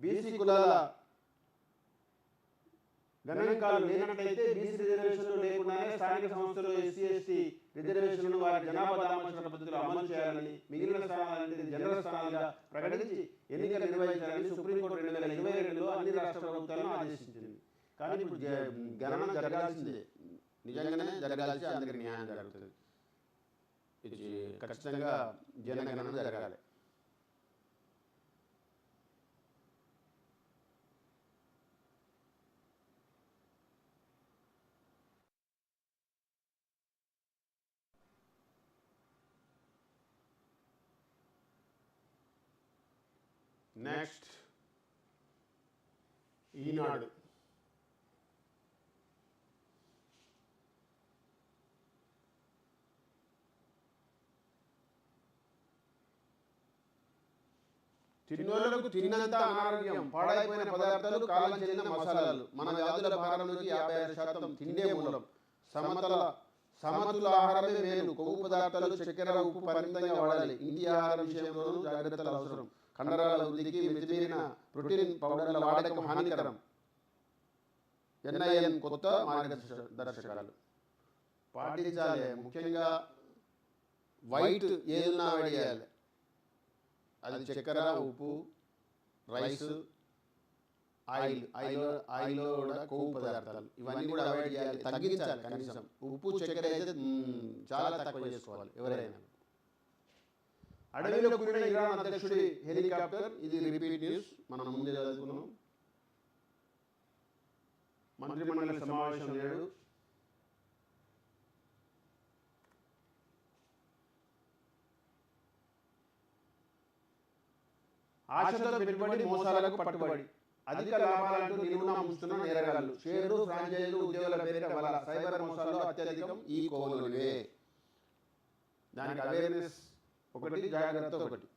బీసీ కులాల గణాంకాలు లేనట్లయితే బీసీ రిజర్వేషన్లు లేకుండానే స్థానిక సంస్థలు ఎస్సీ ఎస్టీ రిజర్వేషన్లను వారి జనాభా దామాషణ పద్ధతిలో అమలు చేయాలని, మిగిలిన స్థానాలన్నింటినీ జనరల్ స్థానాలుగా ప్రకటించి ఎన్నికలు నిర్వహించాలని సుప్రీంకోర్టు 2022లో అన్ని రాష్ట్ర ప్రభుత్వాలను ఆదేశించింది. కానీ ఇప్పుడు గణన జరగాల్సిందే, నిజంగానే జరగాల్సి అందరికీ న్యాయం జరుగుతుంది. ఇది ఖచ్చితంగా జనగణన జరగాలి. నెక్స్ట్ ఈనాడు. తిన్నోళ్లకు తిన్నంత అనారోగ్యం, పాడైపోయిన పదార్థాలు, కాలం చెందిన మసాలాలు మన వ్యాధుల భారంలోకి 56% తిండే మూలం. సమతుల ఆహారమే మేలు. కొవ్వు పదార్థాలు, చక్కెర, ఉప్పు పరిమితంగా వాడాలి. ఇంటి ఆహారం విషయంలోనూ జాగ్రత్తలు అవసరం. కండరాల వృద్ధికి మితిమీరిన ప్రోటీన్ పౌడర్ల వాడకం హానికరం. NIN కొత్త మార్గదర్శకాలు పాటించాలి. ముఖ్యంగా వైట్ ఏదున్నా అవాయిడ్ చేయాలి. అది చక్కెర, ఉప్పు, రైస్, ఆయిల్ కూడా కొవ్వు పదార్థాలు, ఇవన్నీ కూడా అవాయిడ్ చేయాలి, తగ్గించాలి. కనీసం ఉప్పు చక్కెర అయితే చాలా తక్కువ చేసుకోవాలి ఎవరైనా. అడవిలో కూలిన ఇరాన్ అధ్యక్షుడి హెలికాప్టర్, ఇది రిపీట్ న్యూస్, మనం ముందే చదువుకున్నాం. మంత్రిమండలి సమావేశం నేడు. ఆశతో పెట్టుబడి, మోసాలకు పట్టుబడి, అధిక లాభాలంటూ నిలువునా ముంచుతున్న నేరగాళ్లు, షేర్లు, ఫ్రాంచైజీలు, ఉద్యోగుల పేరిట వల్ల సైబర్ మోసాల్లో అత్యధికం ఈ కోవలువే. దానికి అవేర్నెస్ ఒకటి, జాగ్రత్త ఒకటి.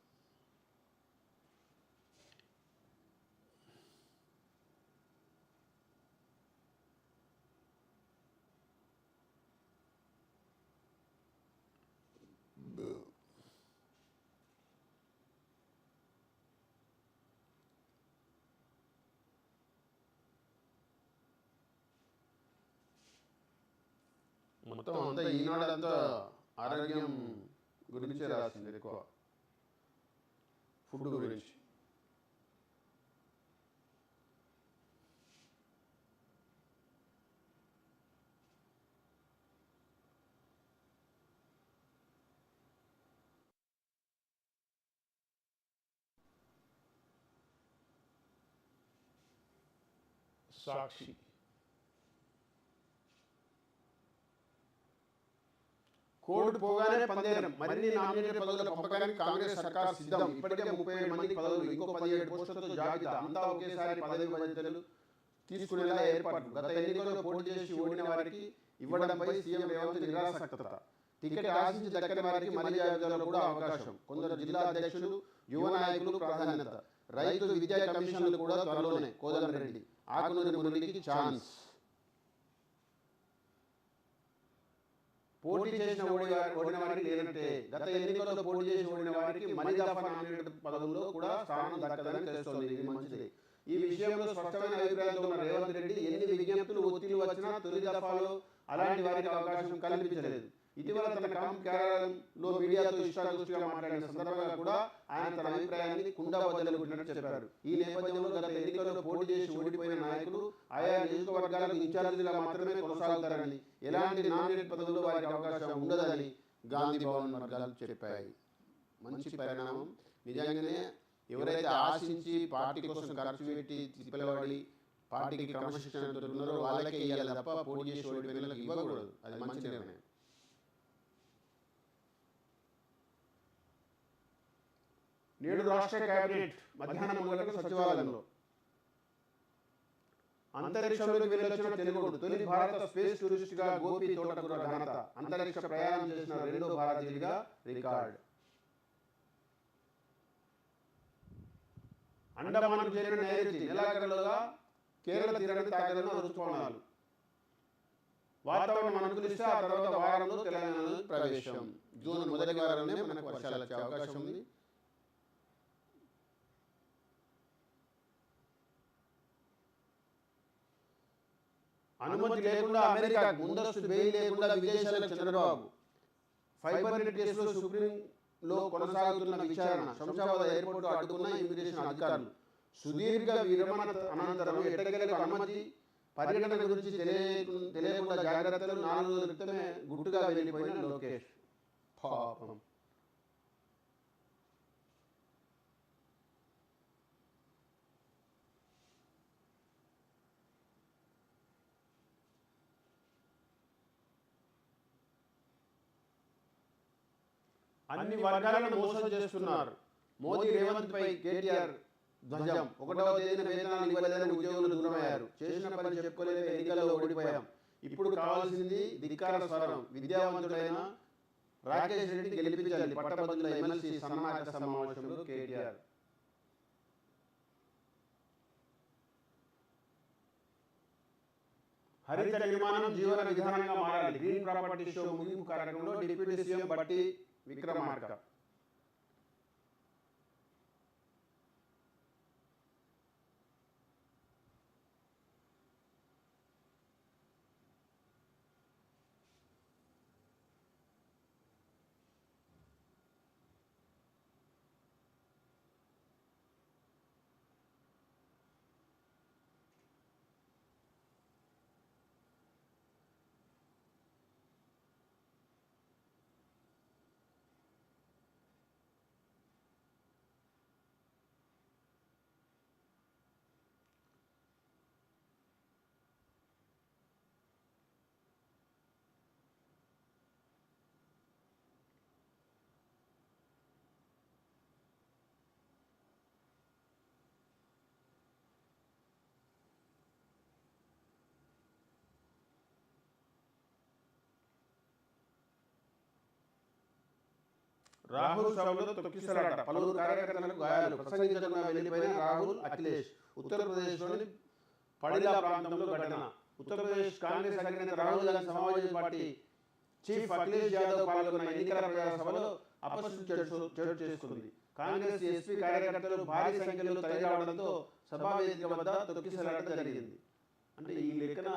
మొత్తం అంతా ఈనాడంతా ఆరోగ్యం గురించే రాసింది, ఎక్కువ ఫుడ్ గురించి. సాక్షి. కోర్టు పోగానే పందేరం, మరిన్ని నామినేటెడ్ పదవుల పంపకానికి కాంగ్రెస్ సర్కార్ సిద్ధం. ఇప్పటికే 37 మందికి పదవులు, ఇంకో 17 పోస్టులతో జాబితా. అంతా ఒకేసారి పదవి బాధ్యతలు తీసుకునేలా ఏర్పాట్లు. గత ఎన్నికల్లో పోటీ చేసి ఓడిన వారికి ఇవ్వడంపై సీఎం రేవంత్ నిరాసక్తత. టికెట్ ఆశించి దక్కని వారికి మళ్లీ జాబితాలో కూడా అవకాశం. కొందరు జిల్లా అధ్యక్షులు, యువ నాయకులు ప్రాధాన్యత. రైతు విద్యా కమిషన్లు కూడా త్వరలోనే. కోదండరెడ్డి, ఆకునూరి మురళికి ఛాన్స్. పోటీ చేసిన ఓడిన వారికి లేదంటే గత ఎన్నికల్లో పోటీ చేసి ఓడిన వారికి మళ్లీ దఫా నామినేటెడ్ పదవుల్లో కూడా స్థానం దక్కదని తెలుస్తోంది. ఇది మంచిది. ఈ విషయంలో స్పష్టమైన అభిప్రాయంతో ఉన్న రేవంత్ రెడ్డి ఎన్ని విజ్ఞప్తులు, ఒత్తిళ్లు వచ్చినా తొలి దఫాలో అలాంటి వారికి అవకాశం కల్పించలేదు. ఇటీవల తన క్యాంప్ కార్యాలయంలో మీడియాతో ఇష్టాగోష్ఠిగా మాట్లాడిన సందర్భంగా కూడా ఆయన తన అభిప్రాయాన్ని కుండబద్దలు కొట్టినట్టు చెప్పారు. ఈ నేపథ్యంలో గత ఎన్నికల్లో పోటీ చేసి ఓడిపోయిన నాయకులు ఆయా నియోజకవర్గాలకు ఇన్ఛార్జీలుగా మాత్రమే కొనసాగుతారని, ఎలాంటి నామినేటెడ్ పదవుల్లో వారికి అవకాశం ఉండదని గాంధీ భవన్ వర్గాలు చెప్పాయి. మంచి పరిణామం. నిజంగానే ఎవరైతే ఆశించి పార్టీ కోసం ఖర్చు పెట్టి తిప్పలవాడి పార్టీకి క్రమశిక్షణ ఉన్నారో వాళ్ళకే ఇవ్వాలి తప్ప పోటీ చేసి ఓడిపోయిన వాళ్ళకి ఇవ్వకూడదు. అది మంచి నిర్ణయం. నేడు రాష్ట్ర కేబినెట్ మధ్యాహ్నం 3 గంటలకు సచివాలయంలో. అంతరిక్షంలోకి వెళ్ళొచ్చిన తెలుగుడు, తొలి భారత స్పేస్ టూరిస్ట్గా గోపి తోటకూర ఘనత. అంతరిక్ష ప్రయాణం చేసిన 2వ భారతీయుడిగా రికార్డ్. అండమాన్కు చేరిన నైరుతి, నెలాఖరులోగా కేరళ తీరాన్ని తాకదన్న రుతుపవనాలు. వాతావరణం అనుకూలిస్తే ఆ తర్వాత వారంలో తెలంగాణలో ప్రవేశం. జూన్ మొదటి వారంలోనే మనకు వర్షాలు వచ్చే అవకాశం ఉంది. అనుమతి లేకుండా అమెరికాకు ముందస్తు బెయిల్ లేకుండా విదేశాలకు చంద్రబాబు. ఫైబర్ నెట్ కేసులో సుప్రీంలో కొనసాగుతున్న విచారణ. శంషాబాద్ ఎయిర్పోర్టు అడ్డుకున్న ఇమిగ్రేషన్ అధికారులు. సుదీర్ఘ విరమణ అనంతరం ఎట్టకేలకు అనుమతి పర్యటన గురించి తెలియకుండా జాగ్రత్తలు 4 రోజుల క్రితమే గుట్టుగా వెళ్ళిపోయిన లోకేష్. పాపం. అన్ని వర్గాలను మోసం చేస్తున్నారు. మోదీ రేవంత్ పై కేటీఆర్ ధ్వజం. 1వ తేదీన వేతనాలు ఇవ్వలేదని ఉద్యోగులు దూరమయ్యారు. చేసిన పని చెప్పుకోలేక ఎన్నికల్లో ఓడిపోయాం. ఇప్పుడు కావాల్సింది ధిక్కార స్వరం. విద్యావంతుడైన రాకేష్ రెడ్డి గెలిపించాలి. పట్టభద్రుల ఎమ్మెల్సీ సన్నాహక సమావేశంలో కేటీఆర్. హరిత నిర్మాణం జీవన విధానంగా మారాలి. గ్రీన్ ప్రాపర్టీ షో ముగింపు కార్యక్రమంలో డిప్యూటీ సీఎం బట్టి విక్రమార్క. రాహుల్ సభలో తొక్కిసలాట. పలువురు కార్యకర్తలకు గాయాలు. ప్రసంగించకుండా వెళ్లిపోయిన రాహుల్, అఖిలేష్. ఉత్తరప్రదేశ్లోని పడిలా ప్రాంతంలో ఘటన. ఉత్తరప్రదేశ్ కాంగ్రెస్ అధినేత రాహుల్ గాంధీ సమాజ్వాదీ పార్టీ చీఫ్ అఖిలేష్ యాదవ్ పాల్గొన్న ఎన్నికల ప్రచార సభలో అపశృతి చోటు చేసుకుంది. కాంగ్రెస్ ఎస్పీ కార్యకర్తలు భారీ సంఖ్యలో తరలిరావడంతో సభా వేదిక వద్ద తొక్కిసలాట జరిగింది. అంటే ఈ లెక్కన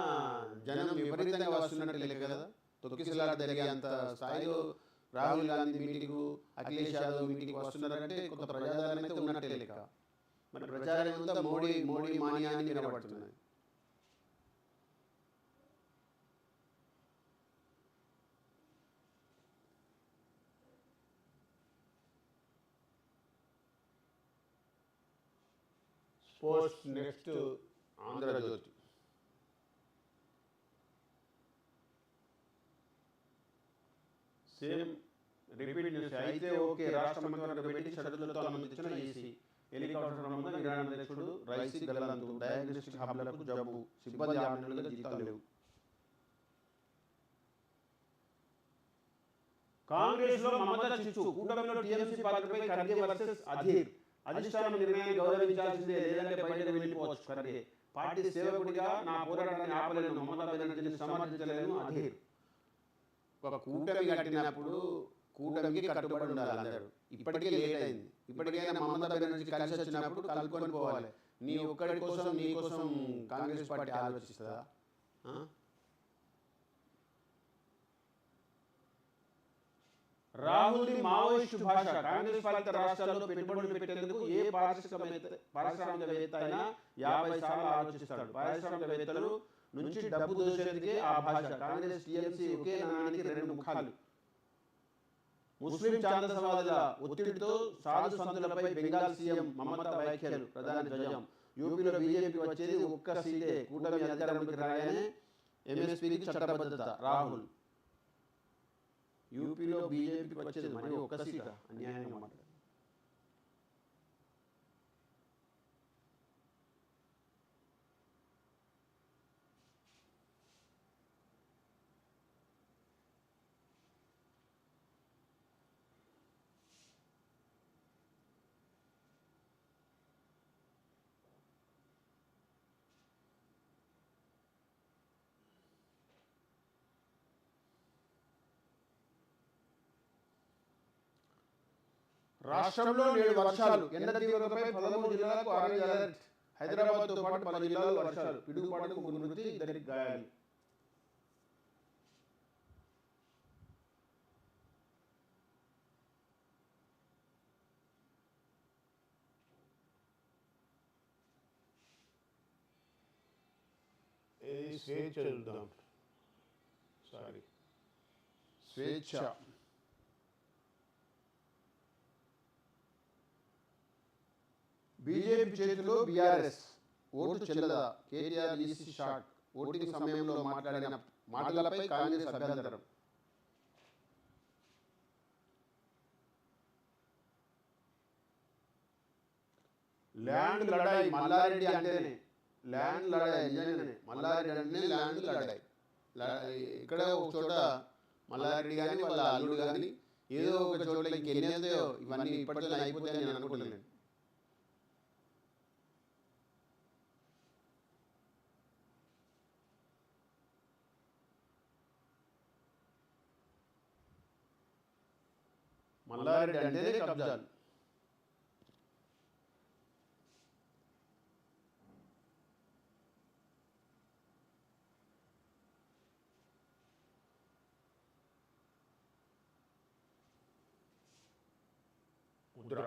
జనం విపరీతంగా వస్తున్నట్టు లెక్క కదా. తొక్కిసలాట జరిగే అంత స్థాయిలో రాహుల్ గాంధీ మీటింగ్, అఖిలేష్ యాదవ్ మీటింగ్ వస్తున్నారంటే కొంత ప్రజాదరణ అయితే ఉన్నట్టే లెక్క. మరి ప్రచారం అంతా మోడీ మోడీ మానియా అని వినబడుతున్నది. Sports next Andhrajyothy. Same repeat news. అయితే ఓకే, రాష్ట్ర మంత్రివర్గ భేటీ షరతులతో అనుమతించిన ఈసీ. హెలికాప్టర్ ప్రమాదం, ఇరాన్ అధ్యక్షుడు రైసీ గల్లంతు. డయాగ్నోస్టిక్ హబ్లకు జబ్బు. సిబ్బంది 6 నెలలుగా జీతాలు లేవు. కాంగ్రెస్ లో మమతా చిచ్చు. కూటమిలో టీఎంసీ పాత్రపై ఖర్గే వర్సెస్ అధీర్. అధిష్టానం నిర్ణయాన్ని గౌరవించాల్సిందే, లేదంటే బయటకు వెళ్ళిపోవచ్చు ఖర్గే. పార్టీ సేవకుడిగా నా పోరాటాన్ని ఆపలేను, మమతా బెనర్జీని సమర్థించలేను అధీర్. ఒక కూటమి కట్టినప్పుడు కూటమికి కట్టుబడి ఉండాలి అందరూ. ఇప్పటికే లేట్ అయింది. ఇప్పటికైనా మమతా బెనర్జీ కలిసి వచ్చినప్పుడు కలుపుకొని పోవాలి. నీ ఒక్కడి కోసం నీ కోసం కాంగ్రెస్ పార్టీ ఆలోచిస్తుందా? రాహుల్ మావోయిస్టు భాష. కాంగ్రెస్ పాలిత రాష్ట్రాల్లో పెట్టుబడులు పెట్టేందుకు ఏ పారిశ్రామికవేత్త అయినా 50 సార్లు ఆలోచిస్తాడు. పారిశ్రామికవేత్తలు నుంచి డబ్బు దోచేందుకే ఆ భాష. కాంగ్రెస్ టీఎంసీ ఒకే నాణానికి 2 ముఖాలు. ముస్లిం ఛాందసవాదుల ఒత్తిడితో సాధు సంతులపై బెంగాల్ సీఎం మమతా వ్యాఖ్యలు. ప్రధాని ధ్వజం. యూపీలో బీజేపీ వచ్చేది ఒక్క సీటే. కూటమి అధికారంలోకి రాగానే ఎంఎస్పీకి చట్టబద్ధత. రాహుల్. యూపీలో బీజేపీకి వచ్చేది మరి ఒక్క సీట, అన్యాయంగా మాట్లాడారు. రాష్ట్రంలో నేడు వర్షాలు ఎండ తీవ్రతపై 13 జిల్లాలకు ఆరెంజ్ అలర్ట్. హైదరాబాద్తో పాటు పలు జిల్లాల్లో వర్షాలు. పిడుగుపాటుకు ముగ్గురు మృతి, ఇద్దరికి గాయాలు. స్వేచ్ఛ చూద్దాం. స్వేచ్ఛ బీజేపీ చేతిలో బీఆర్ఎస్ ఓటు చెల్లదా? KTR EC shock. ఓటింగ్ సమయంలో మాట్లాడిన మాటలపై కాంగ్రెస్ అభ్యంతరం. ల్యాండ్ లడాయి మల్లారెడ్డి అంటేనే ల్యాండ్ లడాయి, నిజంగానే మల్లారెడ్డి అంటే ల్యాండ్ లడాయి. ఇక్కడ ఒక చోట మల్లారెడ్డి కానీ వాళ్ళ అల్లుడు కానీ ఏదో ఒక చోట ఇంకెన్నేదో ఇవన్నీ ఇప్పటితో అయిపోతాయని నేను అనుకుంటున్నాను. మల్లారెడ్డి అంటేనే కబ్జాలు. Mudra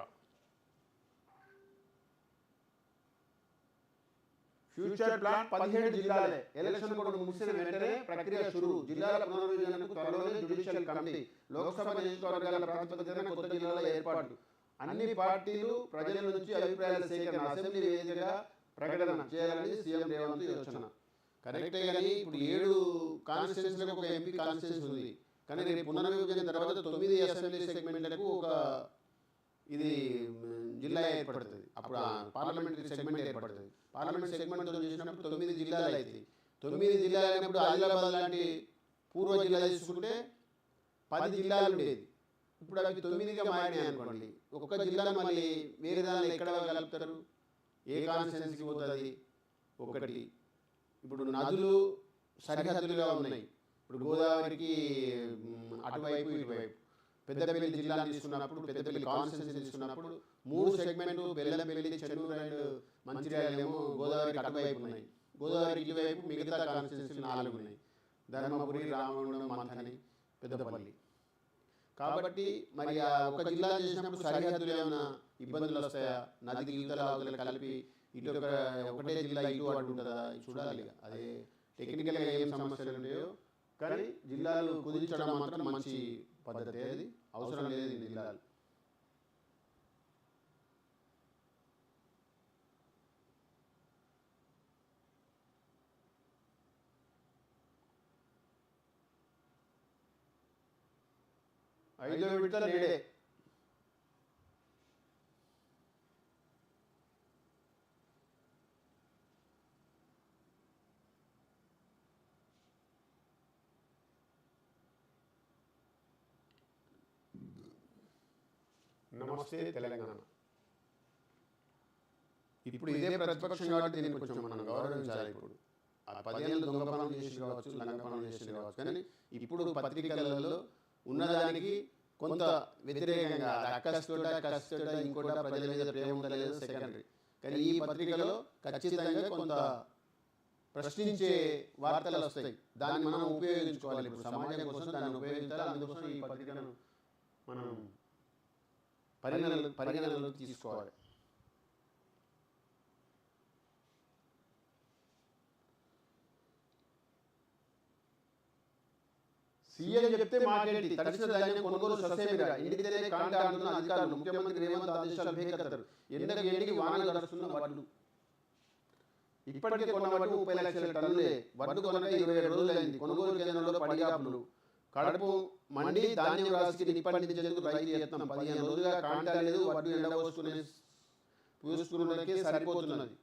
future plan 17 జిల్లాలే. ఎలక్షన్ కూడా ముగిసిన వెంటనే ప్రక్రియ షురు. జిల్లాల పునర్విభజనకు త్వరలోనే జ్యుడిషియల్ కమిటీ. లోక్సభ నియోజకవర్గాల ప్రాతిపదికన కొత్త జిల్లాల ఏర్పాటు. అన్ని పార్టీలు ప్రజల నుంచి అభిప్రాయాల సేకరణ. అసెంబ్లీ వేదికగా ప్రకటన చేయాలని సీఎం రేవంత్ యోచన. కరెక్టే కానీ ఇప్పుడు 7 కాన్స్టిట్యూన్సీలకు ఒక ఎంపీ కాన్స్టిట్యూన్సీ ఉంది. కానీ రేపు పునర్విభజన తర్వాత 9 అసెంబ్లీ సెగ్మెంట్లకు ఒక ఇది జిల్లా ఏర్పడుతుంది. అప్పుడు పార్లమెంటరీ సెగ్మెంట్ ఏర్పడుతుంది. పార్లమెంట్ సెగ్మెంట్తో చేసినప్పుడు 9 జిల్లాలు అవుతాయి. 9 జిల్లాలు అయినప్పుడు ఆదిలాబాద్ లాంటి పూర్వ జిల్లా తీసుకుంటే 10 జిల్లాలు ఉండేది. ఇప్పుడు అవి 9గా మారినాయి అనుకోండి. ఒక్కొక్క జిల్లా మళ్ళీ వేరే దానిలో ఎక్కడ కలుపుతారు? ఏ కాన్స్టిట్యున్సీకి పోతుంది? ఒకటి ఇప్పుడు నదులు సరిహద్దులుగా ఉన్నాయి. ఇప్పుడు గోదావరికి అటువైపు ఇటువైపు. పెద్దపల్లి జిల్లాను తీసుకున్నప్పుడు, పెద్దపల్లి కాన్స్టిట్యున్సీ తీసుకున్నప్పుడు 3 సెగ్మెంట్లు బెల్లంపల్లి, చెన్నూరు అండ్ మంచిర్యాల ఏమో గోదావరికి అటువైపు ఉన్నాయి. గోదావరి ఇటువైపు మిగతా కాన్స్టిట్యున్సీలు 4 ఉన్నాయి. ధర్మపురి, రామగుండం, మంథని, పెద్దపల్లి. కాబట్టి మరి ఆ ఒక జిల్లా చేసినప్పుడు సరిహద్దులు ఏమైనా ఇబ్బందులు వస్తాయా? నదికి యువతల కలిపి ఇటు ఒకటే జిల్లా ఇటు అటు ఉంటుందా? చూడాలి. అదే టెక్నికల్గా ఏం సమస్యలు ఉన్నాయో. కానీ జిల్లాలు కుదించడం మాత్రం మంచి పద్ధతి. అది అవసరం లేదు. జిల్లాలు ఐదో విడత నేడే. నమస్తే తెలంగాణ. ఇప్పుడు ఇదే ప్రతిపక్షం కాబట్టి దీన్ని కొంచెం మనం గౌరవించాలి. ఇప్పుడు ఆ 10 ఏళ్ళు దొంగ పనులు చేసి కావచ్చు, లంగ పనులు చేసి కావచ్చు. కానీ ఇప్పుడు పత్రికలలో ఉన్నదానికి కొంత వ్యతిరేకంగా అక్కస్తోట ఇంకోట ప్రజల మీద ప్రేమ ఉండలేదు సెకండరీ. కానీ ఈ పత్రికలో ఖచ్చితంగా కొంత ప్రశ్నించే వార్తలు వస్తాయి. దాన్ని మనం ఉపయోగించుకోవాలి. ఇప్పుడు సమాజం కోసం దాన్ని ఉపయోగించాలి. అందుకోసం ఈ పత్రికను మనం పరిగణనలోకి తీసుకోవాలి. సీఎం చెప్తే మాకేంటి? తడిసిన ధాన్యం కొనుగోలు ససేమిరా. ఇంటికితేనే కాంట అంటున్న అధికారులు. ముఖ్యమంత్రి రేవంత్ ఆదేశాలు బేఖత్తరు. ఎండకి వానలు గడుస్తున్న వడ్లు. ఇప్పటికే కొన్న వడ్లు 30 లక్షల టన్నులే. వడ్లు కొనక 27 రోజులైంది. కొనుగోలు కేంద్రంలో పడిగాపులు. కడుపు మండి ధాన్యం రాశికి నిప్పండించేందుకు రైతు యత్నం. 15 రోజులుగా కాంట లేదు. వడ్లు పూసుకున్నకే సరిపోతున్నది.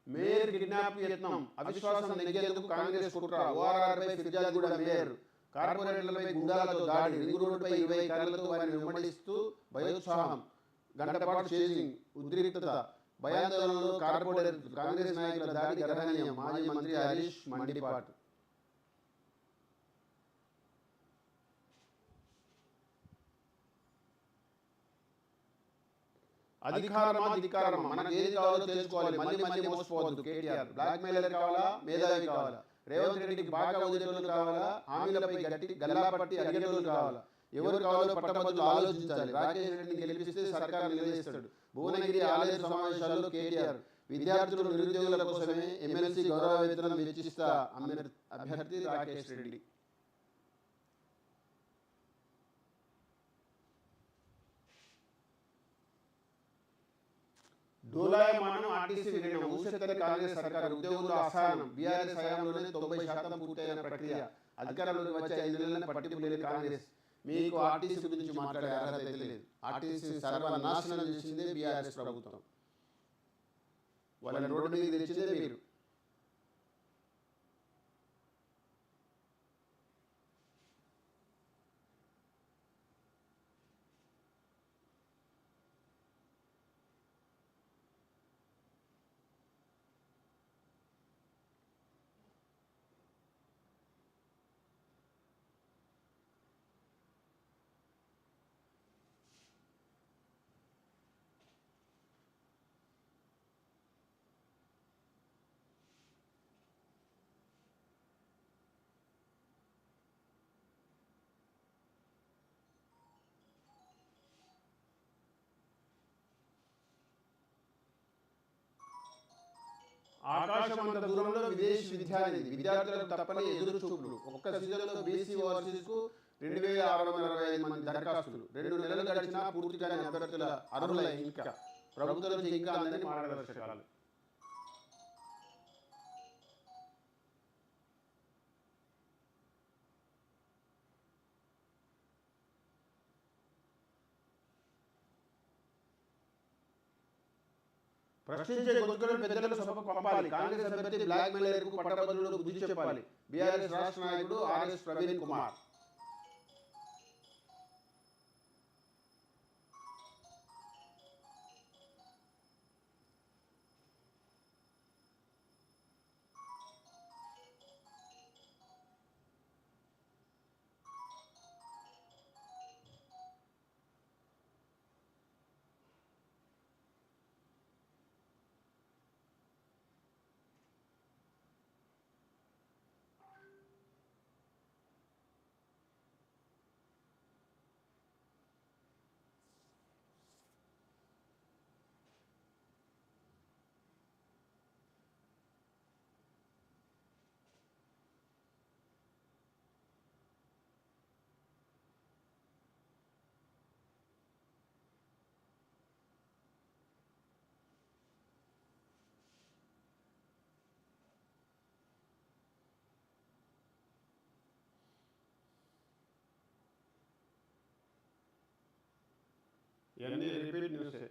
మేయర్ కిడ్నాప్ యత్నం. అవిశ్వాసం నెగ్గేందుకు కాంగ్రెస్ కుట్ర. ఓఆర్ఆర్పై ఫిర్యాదుగూడ మేయర్. కార్పొరేటర్లపై గుండాలతో దాడి. రింగు రోడ్డుపై 20 కార్లతో వారిని వెంబడిస్తూ భయోత్సాహం. గంటపాటు చేసింగ్. ఉద్రిక్తత. భయాందోళనలో కార్పొరేటర్ కాంగ్రెస్ నాయకుల దాడి గర్హనీయం. మాజీ మంత్రి హరీష్ మండిపాటు. అధికారమా మనకు ఏది కావాలో తెలుసుకోవాలి. మళ్ళీ మళ్ళీ మోసపోవద్దు. కేటీఆర్ బ్లాక్ మెయిలర్ కావాలా, మేధావి కావాలా, రేవంత్ రెడ్డికి బాగా వదిలేటోళ్ళు కావాలా, హామీలపై గట్టి గల్లాపట్టి అడిగేటోళ్ళు కావాలా, ఎవరు కావాలో పట్టభద్రులు ఆలోచించాలి. రాకేష్ రెడ్డిని గెలిపిస్తే సర్కారు నిలదీస్తాడు. భువనగిరి ఆలయ సమావేశాల్లో కేటీఆర్ విద్యార్థులు నిరుద్యోగుల కోసమే ఎమ్మెల్సీ గౌరవ వేతనం వెచ్చిస్తా అభ్యర్థి రాకేష్ రెడ్డి. డోలాయమానం ఆర్టీసీ విలీనం ఊసెత్తని కాంగ్రెస్ సర్కారు ఉద్యోగులు అసహనం. బీఆర్ఎస్ హయాంలోనే 90% పూర్తయిన ప్రక్రియ. అధికారంలోకి వచ్చే 5 నెలలనే పట్టింపు లేని కాంగ్రెస్. మీకు ఆర్టీసీ గురించి మాట్లాడే అర్హత అయితే లేదు. ఆర్టీసీ సర్వనాశనం చేసిందే బీఆర్ఎస్ ప్రభుత్వం. వాళ్ళని రోడ్డు మీద తెచ్చిందే మీరు. ఆకాశమంత దూరంలో విదేశీ విద్యానిధి విద్యార్థులకు తప్పని ఎదురు చూపులు. ఒక్క సీజన్లో బీసీ ఓవర్సీస్కు 2665 మంది దరఖాస్తులు. 2 నెలలు గడిచినా పూర్తి కాని అభ్యర్థుల అర్హుల ఇంకా ప్రభుత్వం నుంచి ఇంకా అందని మార్గదర్శకాలు. ప్రశ్నించే గొంతులను పెద్దలకు సభకు పంపాలి. కాంగ్రెస్ అభ్యర్థి బ్లాక్ మెయిలర్కు పట్టభద్రులకు బుద్ధి చెప్పాలి. బీఆర్ఎస్ రాష్ట్ర నాయకుడు ఆర్ఎస్ ప్రవీణ్ కుమార్. ఇవన్నీ రిపీట్ న్యూసే.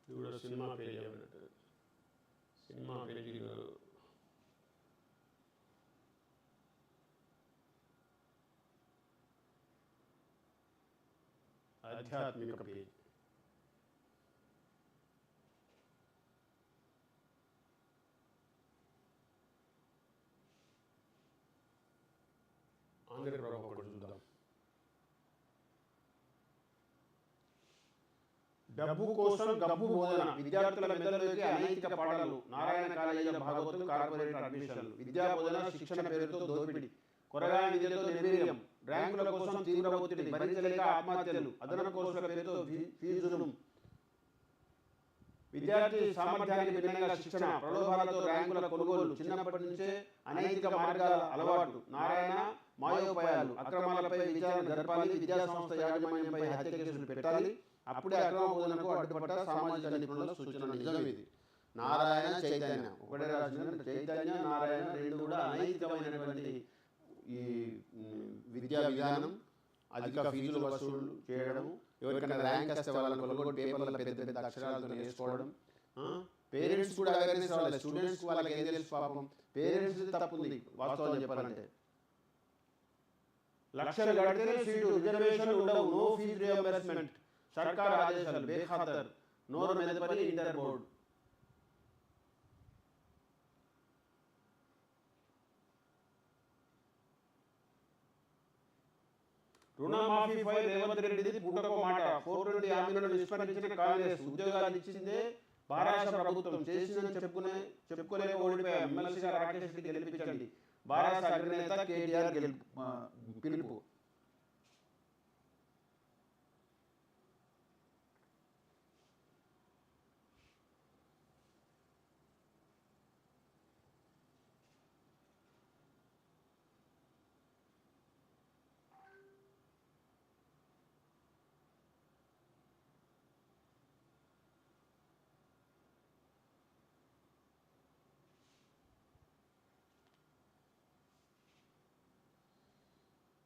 ఇది కూడా సినిమా పేజీ అన్నట్టు. సినిమా పేజీలో ఆధ్యాత్మిక పేజీ. ఆంధ్రప్రభ ఒకటి చూద్దాం. డబ్బు కోసం గబ్బు బోధన. విద్యార్థుల మెదడులోకి అనైతిక పాఠాలు. నారాయణ కాలేజీల భాగవతులు, కార్పొరేట్ అడ్మిషన్లు. విద్యా బోధన శిక్షణ పేరుతో దోపిడీ. కొరగాయ విద్యతో నిర్వీర్యం. ర్యాంకుల కోసం తీవ్ర ఒత్తిడి. భరించలేక ఆత్మహత్యలు. అదనపు కోర్సుల పేరుతో ఫీజులు. విద్యార్థి సామర్థ్యానికి భిన్నంగా శిక్షణ, ప్రలోభాలతో ర్యాంకుల కొనుగోలు, చిన్నప్పటి నుంచే అనైతిక మార్గాల అలవాటు, నారాయణ మాయోపాయాలు, అక్రమాలపై విచారణ జరపాలి, విద్యా సంస్థ యాజమాన్యంపై హత్య కేసులు పెట్టాలి, అప్పుడే అక్రమ బోధనకు అడ్డుపడ్డ సామాజిక నిపుణుల సూచన. నిజం ఇది. నారాయణ చైతన్య ఒకటే రాసిన చైతన్య నారాయణ రెండు కూడా అనైతికమైనటువంటి ఈ విద్యా విధానం, అధిక ఫీజులు వసూలు చేయడం, ఎవరికైనా ర్యాంక్ వస్తే వాళ్ళని కొనుగోలు పేపర్ల పెద్ద పెద్ద అక్షరాలతో వేసుకోవడం, పేరెంట్స్ కూడా అవేర్నెస్ రావాలి. స్టూడెంట్స్ వాళ్ళకి ఏం తెలుసు పాపం, పేరెంట్స్ తప్పుంది వాస్తవం చెప్పాలంటే. లక్షలు కడితేనే సీటు, రిజర్వేషన్ ఉండవు, నో ఫీజు రియంబర్స్మెంట్, సర్కార్ ఆదేశాలు బేఖాతర్, నోరు మెదపని ఇంటర్ బోర్డు. రుణమాఫీ ఫైల్ రేవంత్ రెడ్డిది పూటకో మాట, 420 హామీలను విస్మరించిన కాంగ్రెస్, ఉద్యోగాలు ఇచ్చిందే బారాస ప్రభుత్వం, చేసిందని చెప్పుకోలేక ఓడిపోయాం, ఎమ్మెల్సీగా రాకేష్ రెడ్డి గెలిపించండి, బారాస అగ్రనేత కేటీఆర్ పిలుపు.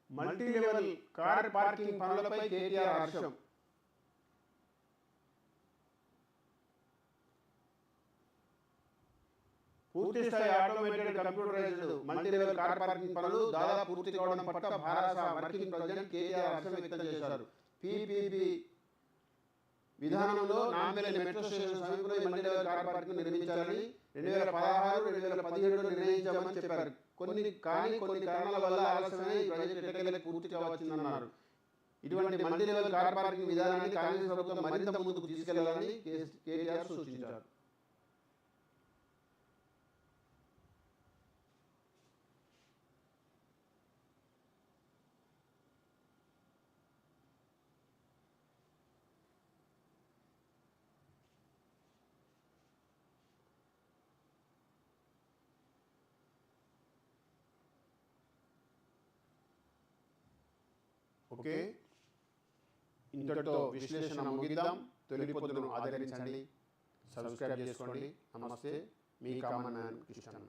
మల్టీ లెవెల్ కార్ పార్కింగ్ పనులపై కేటీఆర్ హర్షం. పూర్తి స్థాయి automated computerized multi level car parking పనులు దాదాపు పూర్తి కావడం పట్ల భారత వర్కింగ్ ప్రెసిడెంట్ కేటీఆర్ హర్షం వ్యక్తం చేశారు. పీపీపీ విధానంలో నాంపల్లి మెట్రో స్టేషన్ సమీపంలో ఈ మల్టీ లెవెల్ కార్ పార్కింగ్ నిర్మించాలని 2016-2017లో నిర్ణయించామని చెప్పారు. కొన్ని కారణాల వల్ల ఆలస్యమై ఈ ప్రాజెక్టు ఎట్టకేలకు పూర్తి కావచ్చిందన్నారు. ఇటువంటి మల్టీ లెవెల్ కార్ పార్కింగ్ విధానాన్ని కాంగ్రెస్ ప్రభుత్వం మరింత ముందుకు తీసుకెళ్లాలని కేటీఆర్ సూచించారు. ఓకే, ఇంతటితో విశ్లేషణ ముగిద్దాం. తొలి పొద్దును ఆదరించండి, సబ్స్క్రైబ్ చేసుకోండి. నమస్తే, మీ కామన్ మ్యాన్ కిషన్.